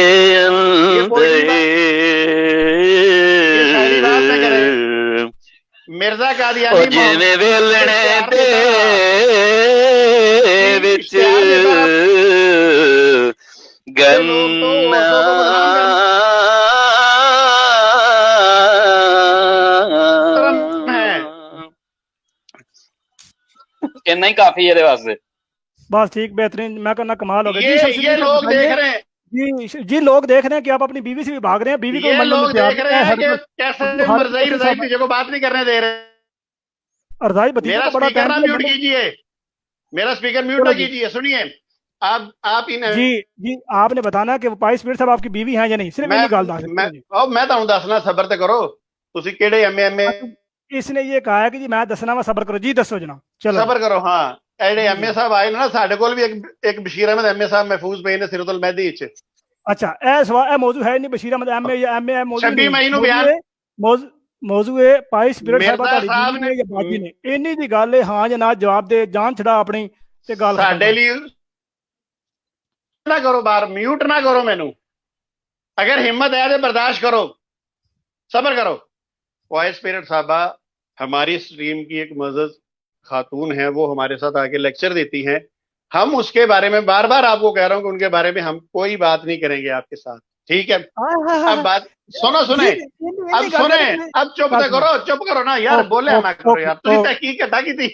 मिर्जा कादियानी जिवें वेलणे दे विच गन्ना इतना ही काफी है वास्ते। बस ठीक, बेहतरीन, मैं कहना कमाल हो गया। ये लोग देख रहे हैं जी लोग देख रहे हैं कि आप अपनी बीवी से भी भाग रहे हैं। बीवी को लोग देख रहे हैं कि कैसे रजाई भतीजे को बात नहीं करने दे रहे। रजाई भतीजे मेरा स्पीकर ना म्यूट कीजिए, मेरा स्पीकर म्यूट ना कीजिए। सुनिए आप इन जी आपने बताना कि पाई स्पिरिट साहब आपकी बीवी है या नहीं, सिर्फ यही गल दस। मैं ਤੁਹਾਨੂੰ ਦੱਸਣਾ ਸਬਰ ਤੇ ਕਰੋ। ਤੁਸੀਂ ਕਿਹੜੇ ਐਮਏ इसने ये कहा है कि जी मैं दसना वा, सबर करो जी, दसो जनाब, चलो सबर करो। हाँ ਜਿਹੜੇ ਐਮਏ ਸਾਹਿਬ ਆਏ ਨਾ ਸਾਡੇ ਕੋਲ ਵੀ ਇੱਕ ਬਸ਼ੀਰ ਅਹਿਮਦ ਐਮਏ ਸਾਹਿਬ ਮਹਿਫੂਜ਼ ਪਏ ਨੇ ਸਿਰਤੁਲ ਮਹਿਦੀ ਵਿੱਚ। अच्छा ਇਹ ਮੌਜੂ ਹੈ ਨਹੀਂ ਬਸ਼ੀਰ ਅਹਿਮਦ ਐਮਏ ਜਾਂ ਐਮਏ ਮੌਜੂ 26 ਮਈ ਨੂੰ ਬਿਆਨ ਮੌਜੂ ਹੈ ਪਾਈ ਸਪਿਰਿਟ ਸਾਹਿਬ ਨੇ ਜਾਂ ਬਾਜੀ ਨੇ, ਇੰਨੀ ਦੀ ਗੱਲ ਹੈ। ਹਾਂ ਜਨਾਬ ਜਵਾਬ ਦੇ, ਜਾਨ ਛੜਾ ਆਪਣੀ ਤੇ ਗੱਲ ਸਾਡੇ ਲਈ ना करो, बार म्यूट ना करो मैनू। अगर हिम्मत है तो बर्दाश्त करो, सब्र करो। वाइस स्पिरिट साहबा हमारी स्ट्रीम की एक मज़द खातून है, वो हमारे साथ आके लेक्चर देती हैं। हम उसके बारे में बार बार आपको कह रहा हूं कि उनके बारे में हम कोई बात नहीं करेंगे आपके साथ, ठीक है? अब बात सुनो, सुने अब सुने, अब चुप करो, चुप करो ना यार, बोले ना करो यार। तुझे तहकीक हटा की थी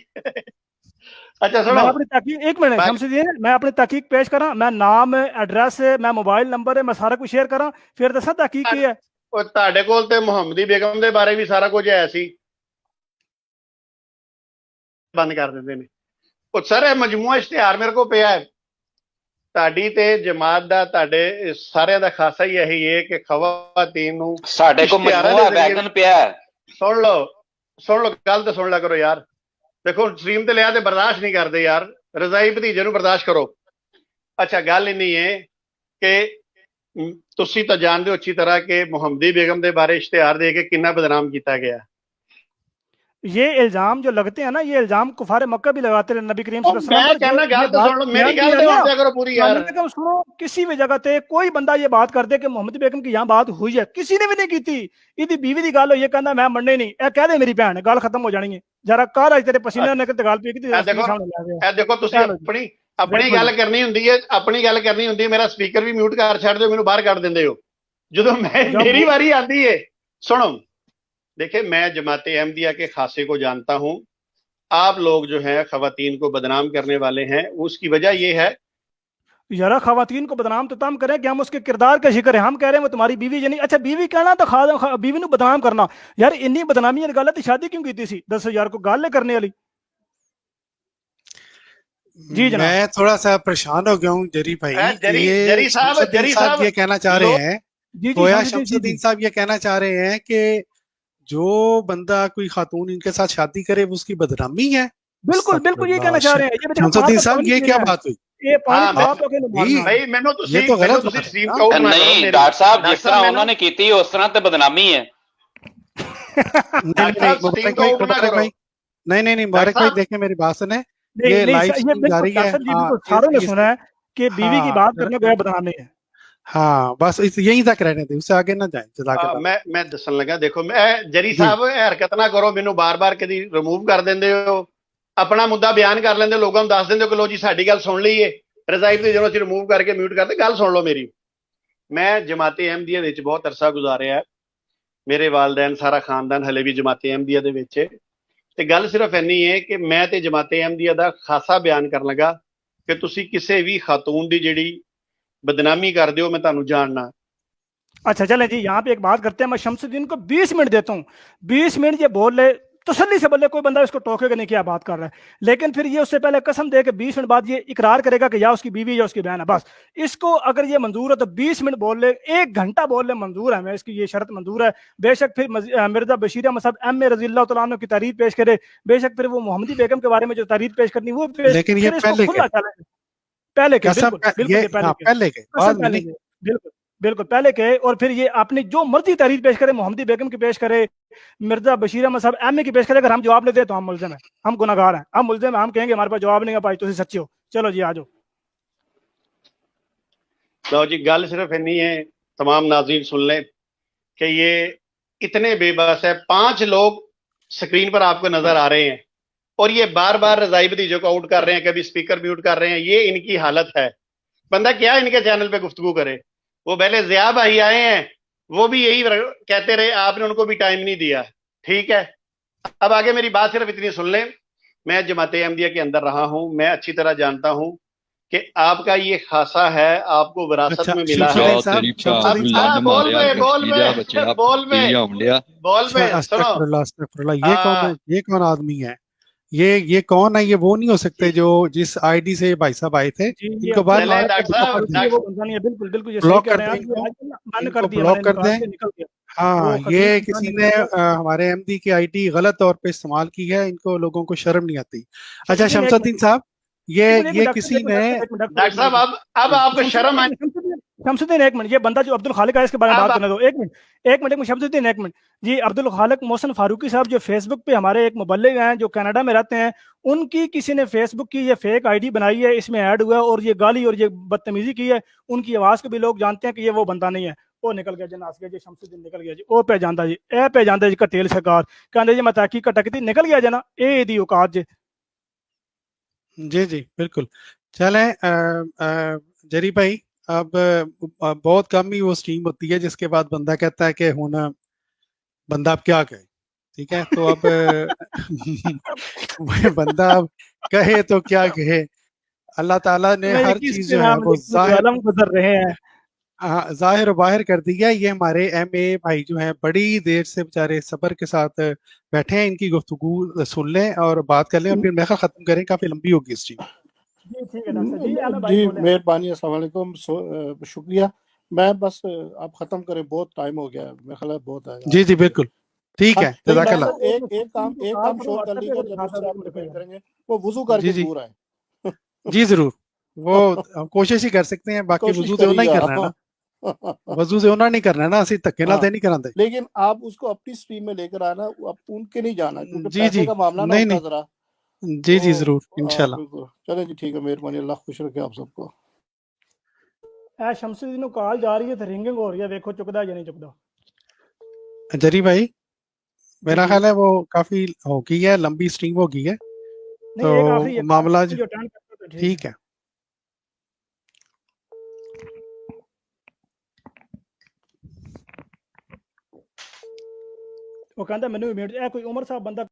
अच्छा सुनो, मैं अपनी तहकीक 1 मिनट समझिए, मैं अपनी तहकीक पेश करा, मैं नाम एड्रेस मैं मोबाइल नंबर है मैं सारा कुछ शेयर करा, फिर दसा तहकीक की है। ਤੁਹਾਡੇ ਕੋਲ ਤੇ ਮੁਹੰਮਦੀ ਬੇਗਮ ਦੇ ਬਾਰੇ ਵੀ ਸਾਰਾ ਕੁਝ ਆਇਆ ਸੀ, ਬੰਦ ਕਰ ਦਿੰਦੇ ਨੇ। ਉਹ ਸਰ ਇਹ ਮਜਮੂਆ ਇਸ਼ਤਿਹਾਰ ਮੇਰੇ ਕੋਲ ਪਿਆ ਹੈ, ਤੁਹਾਡੀ ਤੇ ਜਮਾਤ ਦਾ, ਤੁਹਾਡੇ ਸਾਰਿਆਂ ਦਾ ਖਾਸਾ ਹੀ ਇਹੀ ਹੈ ਕਿ ਖਵਾਤੀਨ ਨੂੰ ਸਾਡੇ ਕੋਲ ਮਜਮੂਆ ਵੈਗਨ ਪਿਆ ਹੈ। ਸੁਣ ਲਓ ਗੱਲ ਤੇ ਸੁਣ ਲਿਆ ਕਰੋ ਯਾਰ। देखो स्ट्रीम ते लिया ते बर्दाश्त नहीं करते यार, रजाई भतीजे नूं बर्दाश्त करो। अच्छा गल इन्नी है कि तुसी तो जानते हो अच्छी तरह कि मुहम्मदी बेगम दे बारे इश्तिहार दे के कितना बदनाम किया गया। ये इल्जाम जो लगते हैं ना, ये इल्जाम कुफारे मक्का भी लगाते हैं नबी करीम सल्लल्लाहु अलैहि वसल्लम पर। गल तो सुन लो, मेरी गल तो सुन करो पूरी यार। सुनो, किसी भी जगह ते कोई बंदा ये बात कर दे कि मुहम्मद बेगम की यहाँ बात हुई है, किसी ने भी नहीं की थी। इहदी बीवी दी गल होई है, कहंदा मैं मन्ने नहीं, ए कह दे मेरी भैन, गल खत्म हो जानी है। जरा कर आज तेरे पसीने ने ते गल पी की देखो तुसी अपनी गल करनी हुंदी है, अपनी गल करनी हुंदी है। मेरा स्पीकर भी म्यूट कर छड्ड दो, मैनूं बाहर कढ दिंदे हो जदों मेरी वारी आती है। सुनो देखिए, मैं जमाते अहमदिया के खासे को जानता हूं। आप लोग जो है खवातीन को बदनाम करने वाले हैं, उसकी वजह यह है यार खवातीन को बदनाम तो तम करें कि हम उसके किरदार का जिक्र है, हम कह रहे हैं वो तुम्हारी बीवी यानी। अच्छा बीवी कहना तो बीवी नूं बदनाम करना यार, इन्नी बदनामी गल है, शादी क्यों की सी? दसो यार, को गल करने वाली। जी जनाब, मैं थोड़ा सा परेशान हो गया हूँ जरी भाई। जरी साहब ये कहना चाह रहे हैं, गोया शमसुद्दीन साहब ये कहना चाह रहे हैं कि जो बंदा कोई खातून इनके साथ शादी करे वो उसकी बदनामी है। बिल्कुल बिल्कुल ये कहना चाह रहे हैं शमसुद्दीन साहब, ये क्या बात हुई? ये तो गलत नहीं डॉक्टर साहब, जिस तरह उन्होंने की थी उस तरह तो बदनामी है। मुबारक भाई नहीं मुबारक भाई, देखें मेरी बात सुने, ये लाइव स्ट्रीम जारी है। सारों ने सुना है कि बीवी की बात करने को बदनामी है। हाँ बस यहीं तक रहने दे, उससे आगे ना जाए। मैं दसन लगा, देखो मैं जरी साहब हरकत ना करो, मैनू बार बार कभी रिमूव कर देंगे हो, अपना मुद्दा बयान कर लेंगे, लोगों को दस देंगे कि लो जी साडी गल सुन ली है, रजाई दी जो रिमूव करके म्यूट करते, गल सुन लो मेरी। मैं जमाते अहमदिया विच बहुत अरसा गुजारिया है, मेरे वालदैन सारा खानदान हले भी जमाते अहमदिया दे विच है, ते गल सिर्फ इन्नी है कि मैं ते जमाते अहमदिया दा खासा बयान करन लगा कि तुसी किसी भी खातून दी जिहड़ी बदनामी कर दो, मैं तुहानू जानना। अच्छा चलें जी, यहाँ पे एक बात करते हैं, मैं शमसुद्दीन को 20 मिनट देता हूँ, 20 मिनट ये बोल ले, तसल्ली से बोले, कोई बंदा इसको टोकेगा नहीं क्या बात कर रहा है, लेकिन फिर ये उससे पहले कसम दे के 20 मिनट बाद ये इकरार करेगा कि या उसकी बीवी या उसकी बहन है। बस इसको अगर ये मंजूर है तो 20 मिनट बोल ले, 1 घंटा बोल ले, मंजूर है, मैं इसकी ये शर्त मंजूर है। बेशक फिर मिर्जा बशीर अहमद साहब एम ए रज़ियल्लाहु तआला अन्हु की तारीफ पेश करे, बेशक फिर वो मोहम्मदी बेगम के बारे में जो तारीफ पेश करनी वो पेश, लेकिन ये पहले के बिल्कुल पहले के, और फिर ये अपनी जो मर्जी तारीफ पेश करे, मोहम्मदी बेगम की पेश करे, मिर्जा बशीर अहमद साहब एम ए की पेश करे, अगर हम जवाब लेते हैं तो हम मुल्ज़िम हैं, हम गुनाहगार हैं, हम मुल्ज़िम हैं, हम कहेंगे हमारे पास जवाब नहीं है भाई तुम सच्चे हो। चलो जी आ जाओ। लो जी, गल सिर्फ इन्नी है, तमाम नाज़रीन सुन लें कि ये इतने बेबस है, 5 लोग स्क्रीन पर आपको नजर आ रहे हैं और ये बार बार रजाई भतीजों को आउट कर रहे हैं, कभी स्पीकर म्यूट कर रहे हैं, ये इनकी हालत है। बंदा क्या इनके चैनल पे गुफ्तगू करे। वो पहले ज़िया भाई आए हैं, वो भी यही कहते रहे, आपने उनको भी टाइम नहीं दिया, ठीक है। अब आगे मेरी बात सिर्फ इतनी सुन लें, मैं जमाते अहमदिया के अंदर रहा हूं, मैं अच्छी तरह जानता हूं कि आपका ये खासा है, आपको विरासत में मिला है। ये कौन आदमी है, ये कौन है, ये वो नहीं हो सकते जो जिस आईडी से भाई साहब आए थे, इनको बार ब्लॉक कर दें। हाँ, ये किसी ने हमारे एमडी की आईडी गलत तौर पे इस्तेमाल की है, इनको लोगों को शर्म नहीं आती। अच्छा शमसुद्दीन साहब, ये किसी ने, डॉक्टर साहब अब आपको शर्म आई? शमसुद्दीन एक मिनट, ये बंदा जो अब्दुल खालिक है इसके बारे में बात करने दो, एक मिनट शमसुद्दीन एक मिनट जी। अब्दुल खालिक मोहसिन फारूकी साहब जो फेसबुक पे हमारे एक मुबल्लिग हैं जो कनाडा में रहते हैं, उनकी किसी ने फेसबुक की ये फेक आईडी बनाई है, इसमें ऐड हुआ है और ये गाली और ये बदतमीजी की है। उनकी आवाज को भी लोग जानते हैं कि ये वो बंदा नहीं है। वो निकल गया जी, नास गया जी, शमसुद्दीन निकल गया जी, ओ पे जांदा जी, ए पे जांदा जी, कटेल सरकार कहंदे जी मैं तहकीक कटकती, निकल गया जना, ए दी औकात जी। जी बिल्कुल। चलें जरी भाई, अब बहुत कम ही वो स्ट्रीम होती है जिसके बाद बंदा कहता है कि हुन बंदा अब क्या कहे, ठीक है। तो अब बंदा अब कहे तो क्या कहे, अल्लाह ताला ने हर चीज जो है वो गुजर रहे हैं, जाहिर बाहिर कर दिया। ये हमारे एमए भाई जो हैं बड़ी देर से बेचारे सब्र के साथ बैठे हैं, इनकी गुफ्तगू सुन लें और बात कर लें और फिर मैं खत्म करें, काफी लंबी होगी स्ट्रीम। जी मेहरबानी, अस्सलाम वालेकुम, शुक्रिया। मैं बस आप खत्म करें, बहुत टाइम हो गया है, मेरा ख्याल है बहुत है। जी बिल्कुल ठीक है, जज़ाकल्लाह। एक काम शो कर लीजिए, जब उससे आप डिपेंड करेंगे वो वुजू करके दूर आए। जी जरूर, वो कोशिश ही कर सकते हैं, बाकी वुजू से होना ही करना है ना, वजू से होना नहीं करना है ना, असि धक्के ना दे नहीं कराते। लेकिन आप उसको अपनी स्ट्रीम में लेकर आना, आप उनके नहीं जाना, क्योंकि जी पैसे का मामला ना होता जरा। जी जरूर, इंशाल्लाह। चले जी, ठीक है, मेहरबानी, अल्लाह खुश रखे आप सबको। शमसुद्दीन को कॉल जा रही है तो रिंगिंग हो रही है, देखो चुकदा या नहीं चुकदा। जरी भाई मेरा ख्याल है वो काफी हो गई है, लंबी स्ट्रीम हो गई है, तो मामला ठीक है। वो कहता मैंने कोई उमर साहब बंदा